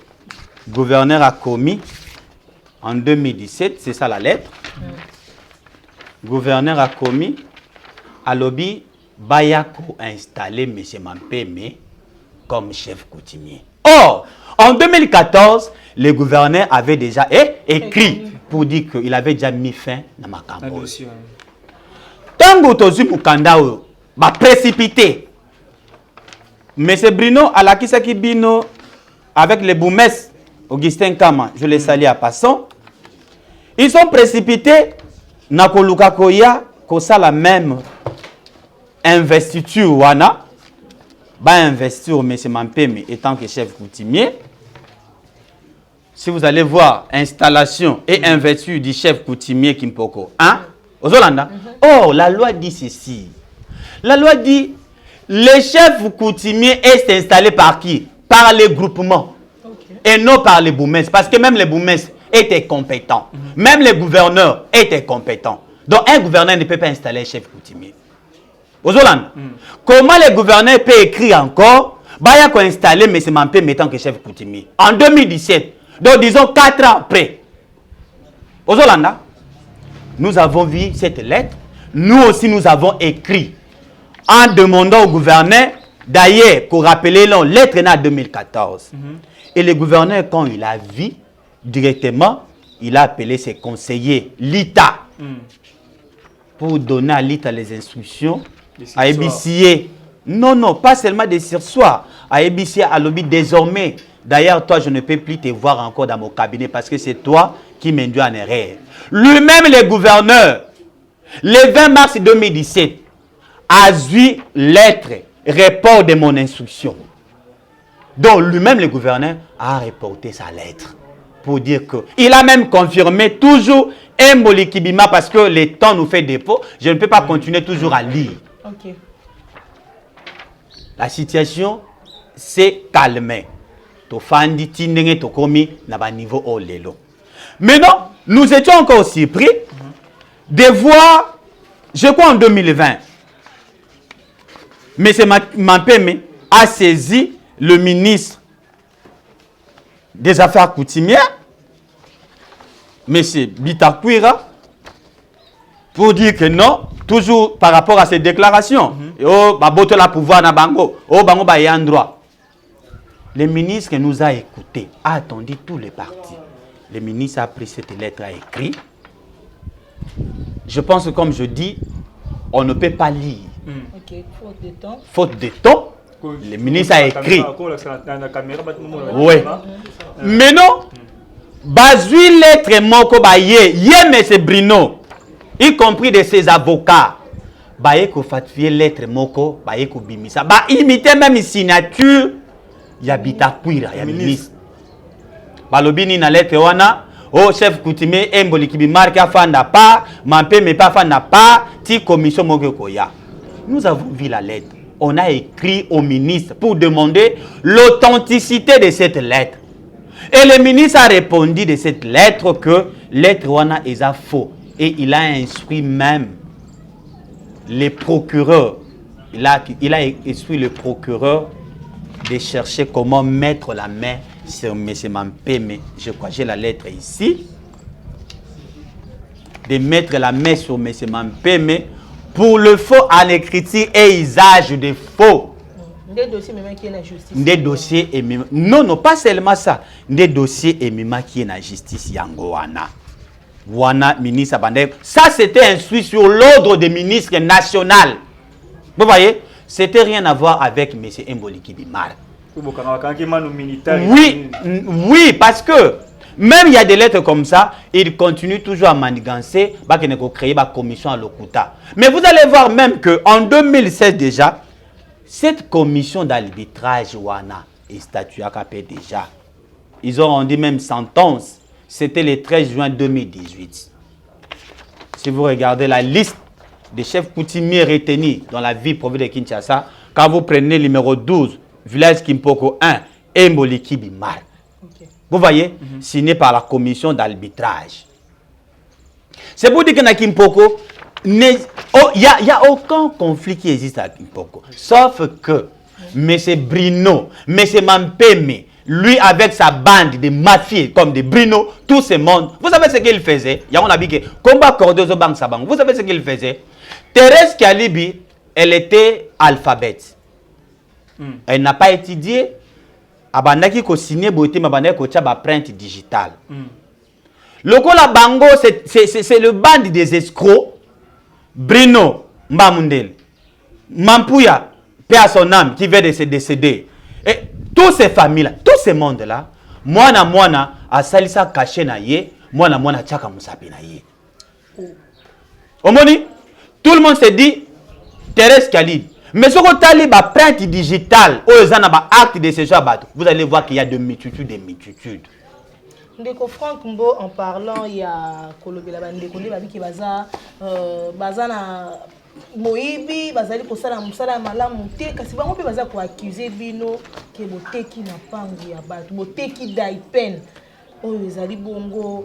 gouverneur a commis en 2017, c'est ça la lettre. Gouverneur a commis à lobby Bayako a installé M. Mampeme comme chef coutumier. Or, en 2014, le gouverneur avait déjà écrit pour dire qu'il avait déjà mis fin à ma campagne. Tango Tozu Mukanda va précipiter. M. Bruno Alakisaki Bino avec les boumesses Augustin Kama, je les salue à passant. Ils sont précipités na koluka koya kosa la même investiture wana ba investir M. Mampeme étant que chef coutumier. Si vous allez voir installation et investiture du chef coutumier Kimpoko, hein, aux Hollanda. Oh, la loi dit ceci. La loi dit le chef coutumier est installé par qui? Par les groupements. Et non par les boumesses. Parce que même les boumesses étaient compétents. Même les gouverneurs étaient compétents. Donc un gouverneur ne peut pas installer un chef coutumier. Aux Hollande. Comment les gouverneurs peuvent écrire encore? Baya qu'on installé M. Mampeme étant que chef coutumier. En 2017. Donc disons 4 ans après. Aux Hollande. Nous avons vu cette lettre. Nous aussi nous avons écrit en demandant au gouverneur d'ailleurs qu'on rappelait la lettre en 2014. Et le gouverneur, quand il a vu directement, il a appelé ses conseillers, l'ITA, pour donner à l'ITA les instructions, à ébicier. Non, pas seulement des sursoirs, à ébicier à lobby désormais. D'ailleurs, toi, je ne peux plus te voir encore dans mon cabinet parce que c'est toi qui m'induis en erreur. Lui-même, le gouverneur, le 20 mars 2017, a vu lettre, report de mon instruction. Donc lui-même, le gouverneur, a reporté sa lettre pour dire que il a même confirmé toujours Mboli Kibima parce que le temps nous fait défaut. Je ne peux pas continuer toujours à lire. Okay. La situation s'est calmée. Tofandi tindenge tokomi na ba niveau au lelo. Maintenant, nous étions encore surpris de voir, je crois en 2020, M. Mampeme a saisi le ministre des Affaires coutumières, M. Bitakwira, pour dire que non, toujours par rapport à ces déclarations. Oh, baboto la pouvoir na bango. Oh, bango ba yan droit. Le ministre nous a écoutés, a attendu tous les partis. Le ministre a pris cette lettre, a écrit. Je pense que comme je dis, on ne peut pas lire. Ok, faute de temps. Faute de temps. Le ministre a écrit. Oui. Mais non, bazui lettre moko baye, M. Bruno, y compris de ses avocats, baye ko fatfier lettre moko, baye ko bimisa, ba imiter même signature, ya Bitakwira, ya ministre. Balobini na lettre wana, oh chef coutumier Mboli Kibimar qui a fanda pas, Mampeme pas fanda pas, ti commission moko koya. Nous avons vu la lettre. on a écrit au ministre pour demander l'authenticité de cette lettre. Et le ministre a répondu de cette lettre que lettre wana est faux. Et il a instruit même les procureurs. Il a instruit le procureur de chercher comment mettre la main sur M. Mampeme. Je crois que j'ai la lettre ici. De mettre la main sur M. Mampeme pour le faux en écriture et usage de faux. Des dossiers même qui est la justice. Des dossiers et même... Non, pas seulement ça. Des dossiers et même qui est la justice yangoana. Wana ministre Abandé. Ça, c'était instruit sur l'ordre des ministres national. Vous voyez? C'était rien à voir avec M. Mboliki Bimar. Oui, parce que même il y a des lettres comme ça, il continue toujours à manigancer, qu'il ne créer une commission à l'Okuta. Mais vous allez voir même qu'en 2016 déjà, cette commission d'arbitrage Wana est statuée à Capé déjà. Ils ont rendu même sentence. C'était le 13 juin 2018. Si vous regardez la liste des chefs coutumiers retenus dans la ville province de Kinshasa, quand vous prenez le numéro 12, village Kimpoko 1, Mboliki Bimar. Okay. Vous voyez, signé par la commission d'arbitrage. C'est pour dire que dans Kimpoko, il n'y a aucun conflit qui existe à Kimpoko. Sauf que M. Brino, M. Mampeme, lui avec sa bande de mafieux comme des Brino, tout ce monde, vous savez ce qu'il faisait? Il y a un habit qui combat Cordozo Bank Sabang. Vous savez ce qu'il faisait? Thérèse Kalibi, elle était alphabète. Elle n'a pas étudié. Abandaki ko signé beauté, abandaki ko tchaba print digital. Le la bango, c'est le bande des escrocs. Brino Mbamundel, Mampuya, paix à son âme, qui vient de se décéder. Et toutes ces familles-là, tout ce monde-là, moana, a salisa caché na ye, moana tchaka musapi na ye. Omoni, tout le monde se dit, Thérèse Kalib. Mais ce qu'on t'a dit, print digital, acte de ce genre, vous allez voir qu'il y a de multitudes et multitudes. Ndeko Franck Mbo, en parlant, il y a Kolobela Bandeko, qui baza na Moibi, bazali kosala musala malamu te, kasi bango pe baza ko accuser bino ke boteki na pangu ya bato, boteki daipen. Oyo ezali bongo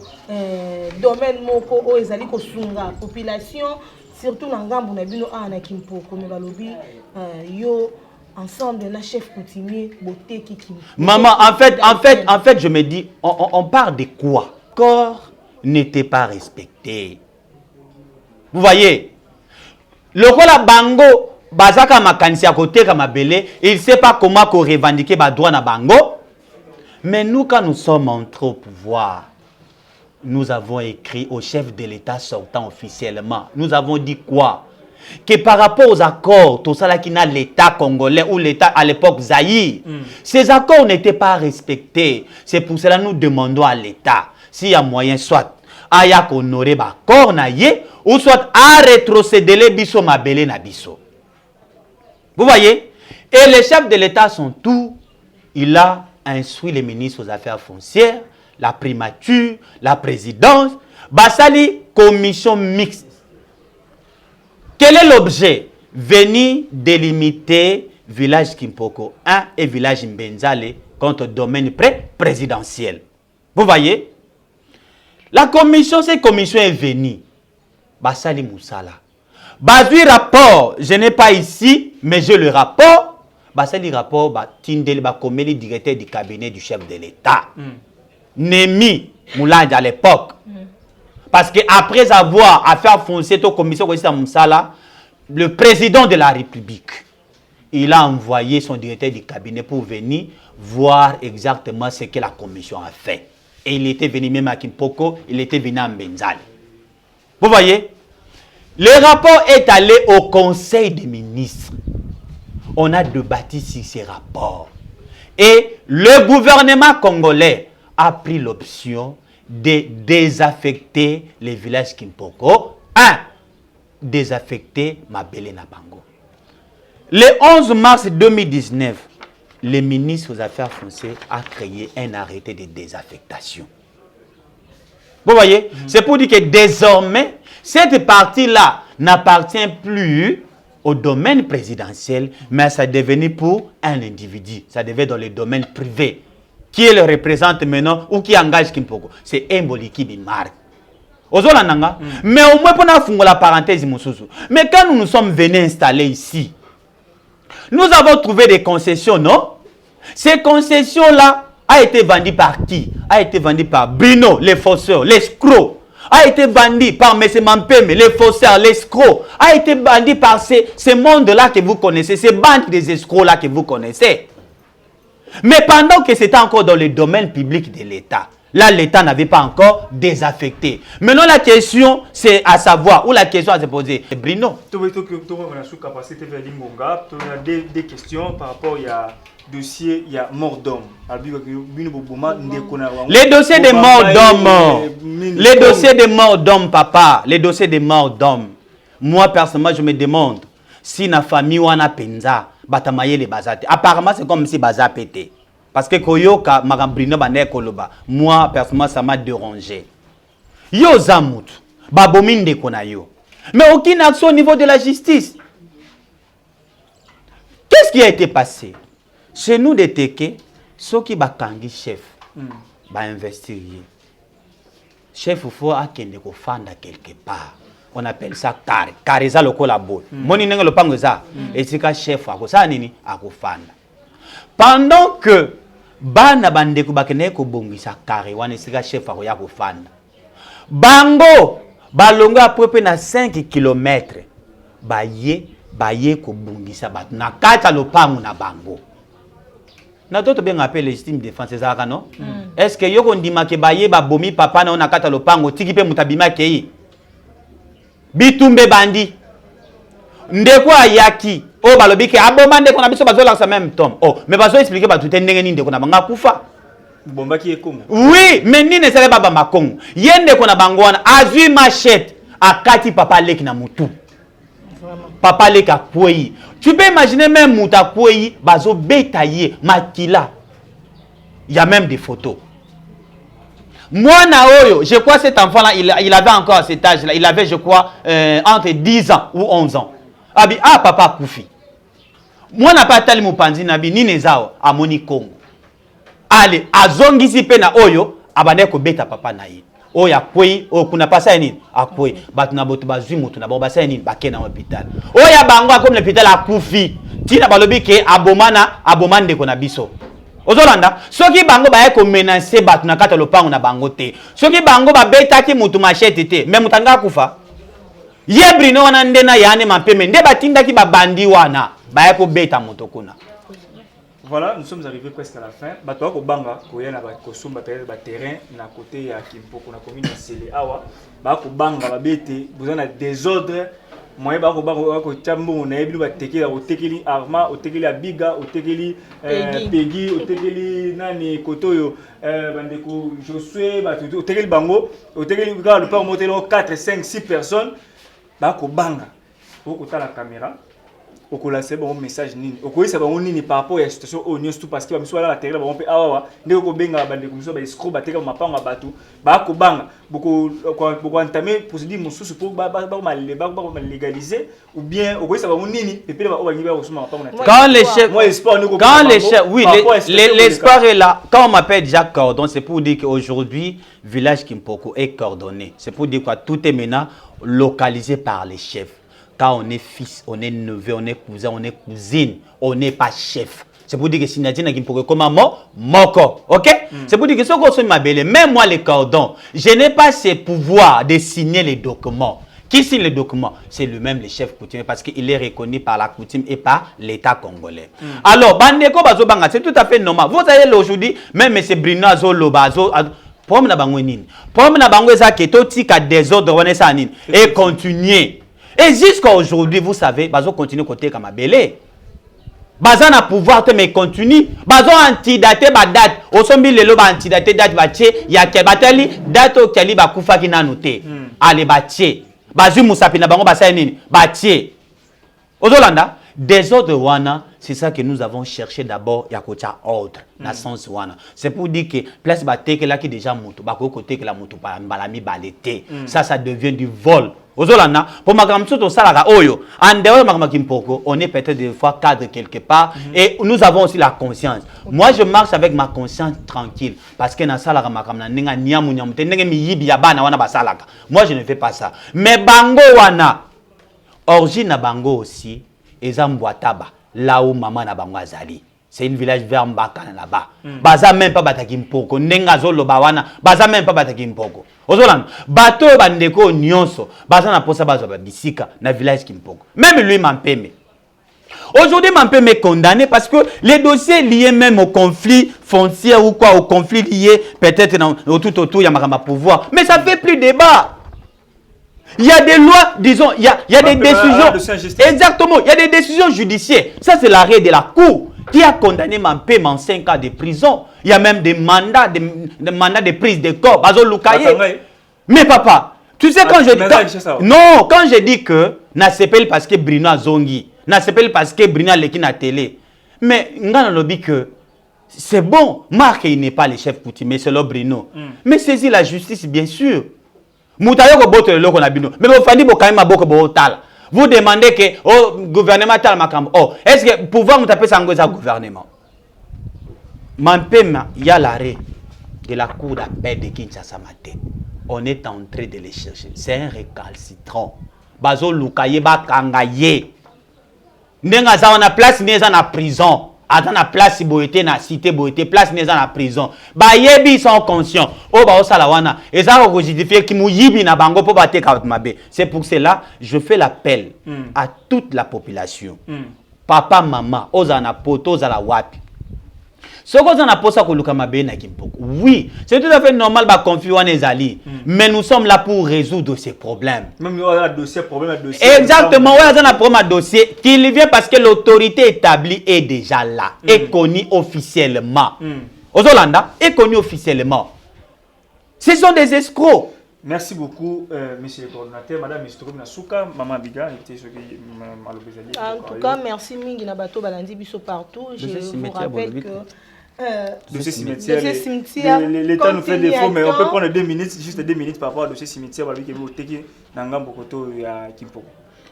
domaine moko oyo ezali kosunga population, surtout na ngambu na bino ana Kimpoko me balobi yo ensemble na chef coutumier boteki Kimpoko. Maman, en fait, je me dis, on parle de quoi? Corps n'était pas respecté. Vous voyez? Le la bango, bazaka makanisi à côté comme belé, il ne sait pas comment qu'on revendiquer ba droit na bango. Mais nous, quand nous sommes entrés au pouvoir, nous avons écrit au chef de l'État sortant officiellement. Nous avons dit quoi? Que par rapport aux accords, tout ça qui n'a l'État congolais ou l'État à l'époque Zaïre, ces accords n'étaient pas respectés. C'est pour cela que nous demandons à l'État, s'il y a moyen, soit à honorer l'accord, ou soit à rétrocéder les biso mabele na biso. Vous voyez? Et les chefs de l'État sont tous. Il a instruit les ministres aux affaires foncières, la primature, la présidence, Basali, commission mixte. Quel est l'objet? Venir délimiter village Kimpoko 1 et village Mbenzale contre domaine présidentiel. Vous voyez? La commission, cette commission est venue. Basali Moussala. Basui rapport, je n'ai pas ici, mais j'ai le rapport. Basali rapport, Tindeli Bakomeli, directeur du cabinet du chef de l'État. Nemi Moulande à l'époque. Parce qu'après avoir affaire foncière aux commissions de Moussala, le président de la République, il a envoyé son directeur du cabinet pour venir voir exactement ce que la commission a fait. Et il était venu même à Kimpoko, il était venu à Mbenzale. Vous voyez? Le rapport est allé au Conseil des ministres. On a débattu sur ces rapports. Et le gouvernement congolais a pris l'option de désaffecter les villages Kimpoko. Désaffecter Mabele Nabango. Le 11 mars 2019, le ministre aux Affaires foncières a créé un arrêté de désaffectation. Vous voyez? C'est pour dire que désormais, cette partie-là n'appartient plus au domaine présidentiel, mais ça est devenu pour un individu. Ça devait dans le domaine privé. Qui le représente maintenant ou qui engage Kimpoko? C'est Mboliki Bimar. Mais au moins, pour la parenthèse, mais quand nous nous sommes venus installer ici, nous avons trouvé des concessions, non? Ces concessions-là a été vendues par qui? A été vendues par Bruno, les faussaires, l'escroc. A été vendu par M. Mampeme, les faussaires, l'escroc. A été vendu par ces mondes-là que vous connaissez, ces bandes des escrocs-là que vous connaissez. Mais pendant que c'était encore dans le domaine public de l'État, là, l'État n'avait pas encore désaffecté. Maintenant, la question, c'est à savoir, ou la question à se poser, c'est Bruno. Tu as des questions par rapport à dossier, il y a mort d'homme. Les dossiers de mort d'homme, les dossiers de mort d'homme, papa, les dossiers de mort d'homme. Moi, personnellement, je me demande si na famille ou na penza, batamaye les bazate. Apparemment, c'est comme si baza pété. Parce que Koyoka, Magambrino, Bané Koloba, moi, personnellement, ça m'a dérangé. Yo Zamout, Babominde Konayo. Mais aucune action au niveau de la justice. Qu'est-ce qui a été passé? Chez nous, des Teke, ceux qui bakangi chef, ba investir. Chef, il faut qu'il faut fanda quelque part. On appelle ça carré. Carré, ça le collabo. Moni nengo le pangoza. Et c'est que chef, à ça nini, à fanda. Pendant que bana bande ko bakene ko bongisa carré, wana sika chef à ko fanda. Bango, balongo à peu près na 5 km. Baye ko bongisa bat. Na kata lo pangu na bango. Na toto bien appelé légitime défense ça non? Est-ce que yo ko ndima ke baye ba bomi papa na kata lo pango tiki pe mutabima kei? Bitumbe bandi. Ndeko ayaki. Oh balobi ke aboma ndeko na biso bazola sa même tom. Oh, mais bazo expliquer ba tout ndenge ni ndeko na banga kufa. Bomba ki ekomo. Oui, mais ni ne sele baba makongo. Yende ko na bango wana azui machette akati papa leki na mutu. Papa leki akwei. Tu peux imaginer même muta kwei bazo betaye makila. Il y a même des photos. Moi, Naoyo, je crois que cet enfant-là, il avait encore cet âge-là. Il avait, je crois, entre 10 ans ou 11 ans. Abi, papa Koufi. Moi, n'a pas tel moupanzi, nabi, ni nezao, à Moni Congo. Allez, à Zongisi Pena Oyo, abane ko beta papa naï. Oya kwei, kuna pasa nini? A kwei. Batuna botu bazui mutu na basa nini? Bake na hôpital. Oya bangwa comme l'hôpital à Koufi. Tina balobi ke abomande ko na biso. Ozolanda, soki bango ba ko menacer batu na kata lopango na bango te. Soki bango ba betaki mutu machete te, mais mutanga kufa. Yebrino wana ndena yane Mampeme nde batindaki ba bandi wana, ba ko beta mutu kuna. Voilà, nous sommes arrivés presque à la fin. Bato ko banga ko yana ba kosomba ba terrain na côté ya Kimpoko na commune ya Sele awa. Ba ko banga ba bete, vous en a désordre. Moi, je vais chambo na ebi ba tekeli otekeli arma otekeli abiga otekeli pegi otekeli nani kotoyo bandeko Josué ba otekeli bango otekeli ka le pas monter 4 5 6 personnes ba ko banga ko ta la caméra ko lancer bon message nini ko yesa bango nini par rapport à la situation au news tout parce que ba miso la terre ba on peut awa ndeko ko benga bandeko miso ba escroc ba teka mapanga batu ba ko banga beaucoup entamer procédure mususu pour ba légaliser ou bien au ça va nini et puis ba ba osuma mapanga quand les chefs oui l'espoir est là quand on m'appelle Jacques Cordon c'est pour dire qu'aujourd'hui village Kimpoko est coordonné c'est pour dire quoi tout est maintenant localisé par les chefs. Quand on est fils, on est neveu, on est cousin, on est cousine, on n'est pas chef. C'est pour dire que si Nadine qui pourrait comme moko, ok? C'est pour dire que ce qu'on se m'appelle, même moi les cordons, je n'ai pas ce pouvoir de signer les documents. Qui signe les documents? C'est lui-même le chef coutumier parce qu'il est reconnu par la coutume et par l'État congolais. Alors, Bandeko Bazobanga, c'est tout à fait normal. Vous savez aujourd'hui, même M. Bruno Zolo Bazo, pomme na bango nini? Pomme na bango eza keto tika désordre wana sa nini? Et continuer. Et jusqu'à aujourd'hui, vous savez, bazo continue côté comme belé. Bazo na pouvoir te mais continue. Bazo antidaté ba date. Osombi lelo ba antidaté date ba tché ya ke batali date o kali ba kufa ki na noté. Allez ba tché. Bazu musapi na bango ba sa nini? Ba tché. Ozolanda Des ordres wana, c'est ça que nous avons cherché d'abord, il y a ordre, dans sens wana. C'est pour dire que place bateke là qui déjà moto, bako côté que la moto balami balete. Ça devient du vol. Ozolana, pour ma grand tout ça oyo, en dehors de ma kimpoko, on est peut-être des fois cadre quelque part et nous avons aussi la conscience. Moi je marche avec ma conscience tranquille parce que na sala ma kamna ninga nyamu nyamu tenenge mi yibi ya bana wana basalaka. Moi je ne fais pas ça. Mais bango wana origine na bango aussi ezambwataba là où maman na bango azali. C'est un village vers Mbakana là-bas. Baza même pas bataki mpoko. Nenga zolo bawana. Baza même pas bataki mpoko. Ozolan. Bato bandeko nyonso. Baza na posa bazo babisika na village kimpoko. Même lui Mampeme. Aujourd'hui Mampeme est condamné parce que les dossiers liés même au conflit foncier ou quoi, au conflit lié peut-être tout autour, il y a ma pouvoir. Mais ça fait plus débat. Il y a des lois, disons, il y a des décisions. Exactement, il y a des décisions judiciaires. Ça, c'est l'arrêt de la Cour qui a condamné Mampeme en 5 ans de prison. Il y a même des mandats de prise de corps. Mais papa, tu sais quand je dis que na s'appelle parce que Bruno a zongi, na s'appelle parce que Bruno a l'équipe na télé. Mais ngana lobi que c'est bon, Marc il n'est pas le chef coutumier, c'est le Bruno. Mais saisis la justice bien sûr. Moutayo ko bote le ko na bino. Mais vous fandi bo quand même boko bo tal. Vous demandez que au gouvernement tal makam. Oh, est-ce que pouvoir mutaper sangoza gouvernement? Mampema, il y a l'arrêt de la cour d'appel de Kinshasa matin. On est en train de les chercher. C'est un récalcitrant. Bazo lukaye ba kangaye. Ndenga za na place neza na prison. Attends la place boité na cité boité place neza na prison. Ba yebi sont conscients. Oh ba osala wana. Et ça ko justifier ki mu yibi na bango po baté ka mabe. C'est pour cela je fais l'appel à toute la population. Papa maman, ozana poto ozala wapi. Oui, c'est tout à fait normal de confier en Ezali. Mais nous sommes là pour résoudre ces problèmes. Même il y a un dossier, problème. Exactement, il y a un problème de dossier qui vient parce que l'autorité établie est déjà là, est connue officiellement. Aux Hollanda, est connue officiellement. Ce sont des escrocs. Merci beaucoup, monsieur le coordinateur, madame Mistroum Nasuka, maman Biga, en tout cas, merci Mingi Nabato Balandi Bisso partout. Je vous rappelle que dossier cimetière. L'État nous fait défaut, mais on peut prendre 2 minutes, juste 2 minutes par rapport au dossier cimetière.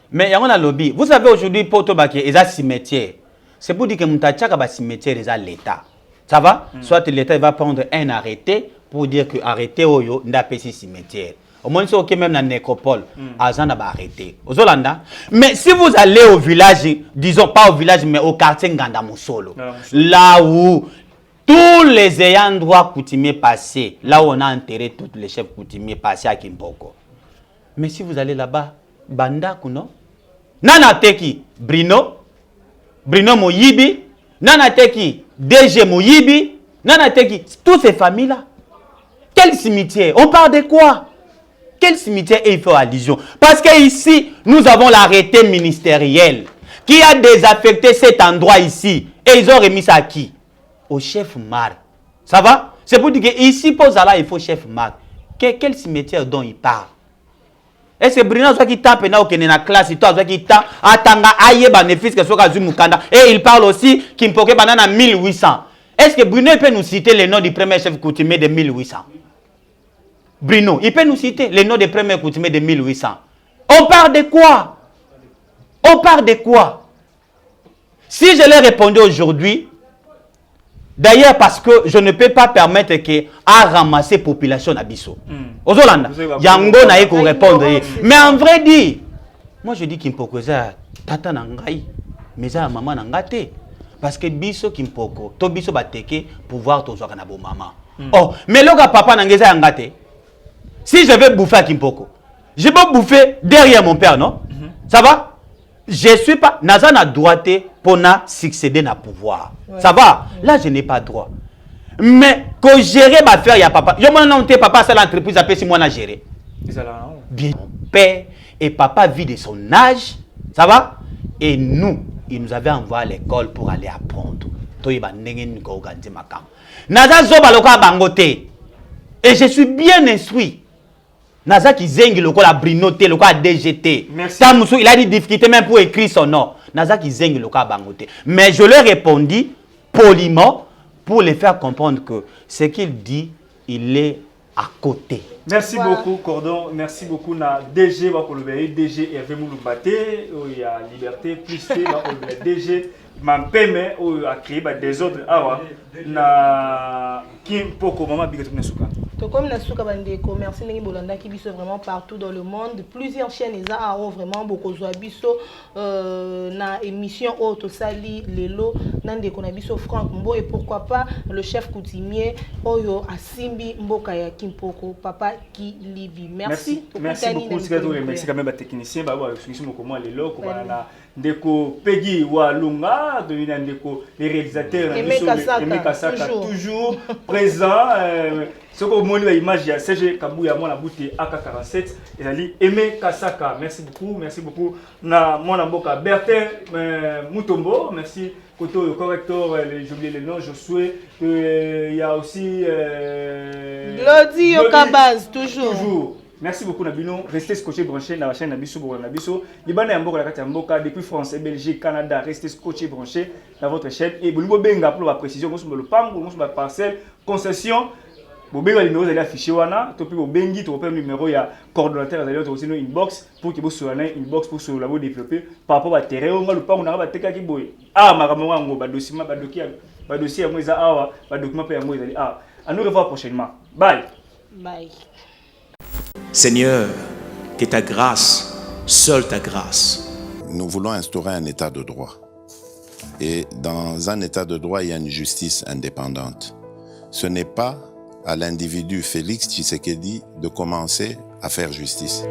Mais il y a un lobby. Vous savez aujourd'hui, Poto Baki, il y a un cimetière. C'est pour dire que Moutachaka va cimetière, il y a l'État. Ça va? Soit l'État va prendre un arrêté pour dire que arrêté Oyo n'a pas si cimetière. Au moins, c'est même dans la nécropole, Azan a arrêté. Aux Hollanda. Mais si vous allez au village, disons pas au village, mais au quartier Ngandamoussolo, là où tous les ayants droit coutumiers passés, là où on a enterré tous les chefs coutumiers passés à Kimpoko. Mais si vous allez là-bas, Banda Kuno, Nana Teki, Bruno Moyibi, Nana Teki, DG Moyibi, Nana Teki, toutes ces familles-là. Quel cimetière? On parle de quoi? Quel cimetière il fait allusion? Parce qu'ici, nous avons l'arrêté ministériel qui a désaffecté cet endroit ici. Et ils ont remis ça à qui? Au chef Mar. Ça va? C'est pour dire qu'ici, pour ça, il faut chef Mar. Quel cimetière dont il parle? Est-ce que Bruno qui tape dans la classe, il qui tape, attanga aye bénéfice que soit Mukanda. Et il parle aussi qu'il peut banana 1800. Est-ce que Bruno peut nous citer le nom du premier chef coutumier de 1800? Bruno, il peut nous citer les noms des premiers coutumiers de 1800. On parle de quoi? On parle de quoi? Si je l'ai répondu aujourd'hui, d'ailleurs parce que je ne peux pas permettre à ramasser population à Bisso. Aux Hollanda, Yango n'a pas répondre. Mais en vrai dit, moi je dis qu'il me pose tata nangai, mais ça maman nangate. Parce que Bisso Kimpoko, to Bisso bateke pouvoir to zoka na bo maman. Oh, mais le gars papa nangeza ngate. Si je vais bouffer à Kimpoko, je peux bouffer derrière mon père, non? Ça va? Je ne suis pas... Nazana droité pour succéder à pouvoir. Ouais. Ça va? Là, je n'ai pas droit. Mais que gérer ma affaire, il y a papa. Je m'en ai papa, c'est l'entreprise, après si moi, je gérer. Bien, mon père et papa vit de son âge. Ça va? Et nous, il nous avait envoyé à l'école pour aller apprendre. Et je suis bien instruit. Naza qui zengi le la brinoté, le DGT. Merci. Il a des difficultés même pour écrire son nom. nazaki zengi loka bangote. Mais je leur répondis poliment pour les faire comprendre que ce qu'il dit, il est à côté. Merci beaucoup, Cordon. Merci beaucoup, na DG Bakolobé, DG Hervé Mouloubate, il y a Liberté, plus T, DG Mampeme, il a créé des autres. Ah, na Kim Poko, Maman Bigatou Nesuka. Comme Nasuka Bandeko, merci Nengi Bolanda qui biso vraiment partout dans le monde. Plusieurs chaînes ont vraiment beaucoup de biso na émission Auto Sali Lelo Nandeko na biso Franck Mbo et pourquoi pas le chef coutumier Oyo Asimbi Mboka ya Kimpoko Papa Kilibi. Merci. Merci beaucoup. Merci quand même à technicien baba explication comment Lelo comment na Ndeko Peggy Walunga devient Ndeko les réalisateurs Aimé Kasaka toujours présent. Ce que vous avez l'image, il y a CG Kabouya, mon abouti AK47, et ali Aimé Kasaka. Merci beaucoup. Na mon aboka Bertin Mutombo, merci. Koto le correcteur, j'ai oublié le nom, Josué. Il y a aussi. Glody Okabaz, toujours. Merci beaucoup Nabino. Restez scotché branché dans la chaîne Nabiso pour Nabiso. Libanais Amboka, la Katia Amboka, depuis France, Belgique, Canada, restez scotché branché dans votre chaîne. Et Boulibo Benga pour la précision, nous sommes le PAM, nous sommes la parcelle, concession. Vous avez le numéro de l'affiché, vous avez le numéro, il y a coordonnateur, vous avez aussi une inbox pour que vous soyez une inbox pour se la développer par rapport à terrain. On va le pas, on a un qui boy. Ah, ma caméra, un dossier, un dossier, un document, à nous revoir prochainement. Bye. Bye. Seigneur, que ta grâce, seule ta grâce. Nous voulons instaurer un état de droit. Et dans un état de droit, il y a une justice indépendante. Ce n'est pas à l'individu Félix Tshisekedi de commencer à faire justice.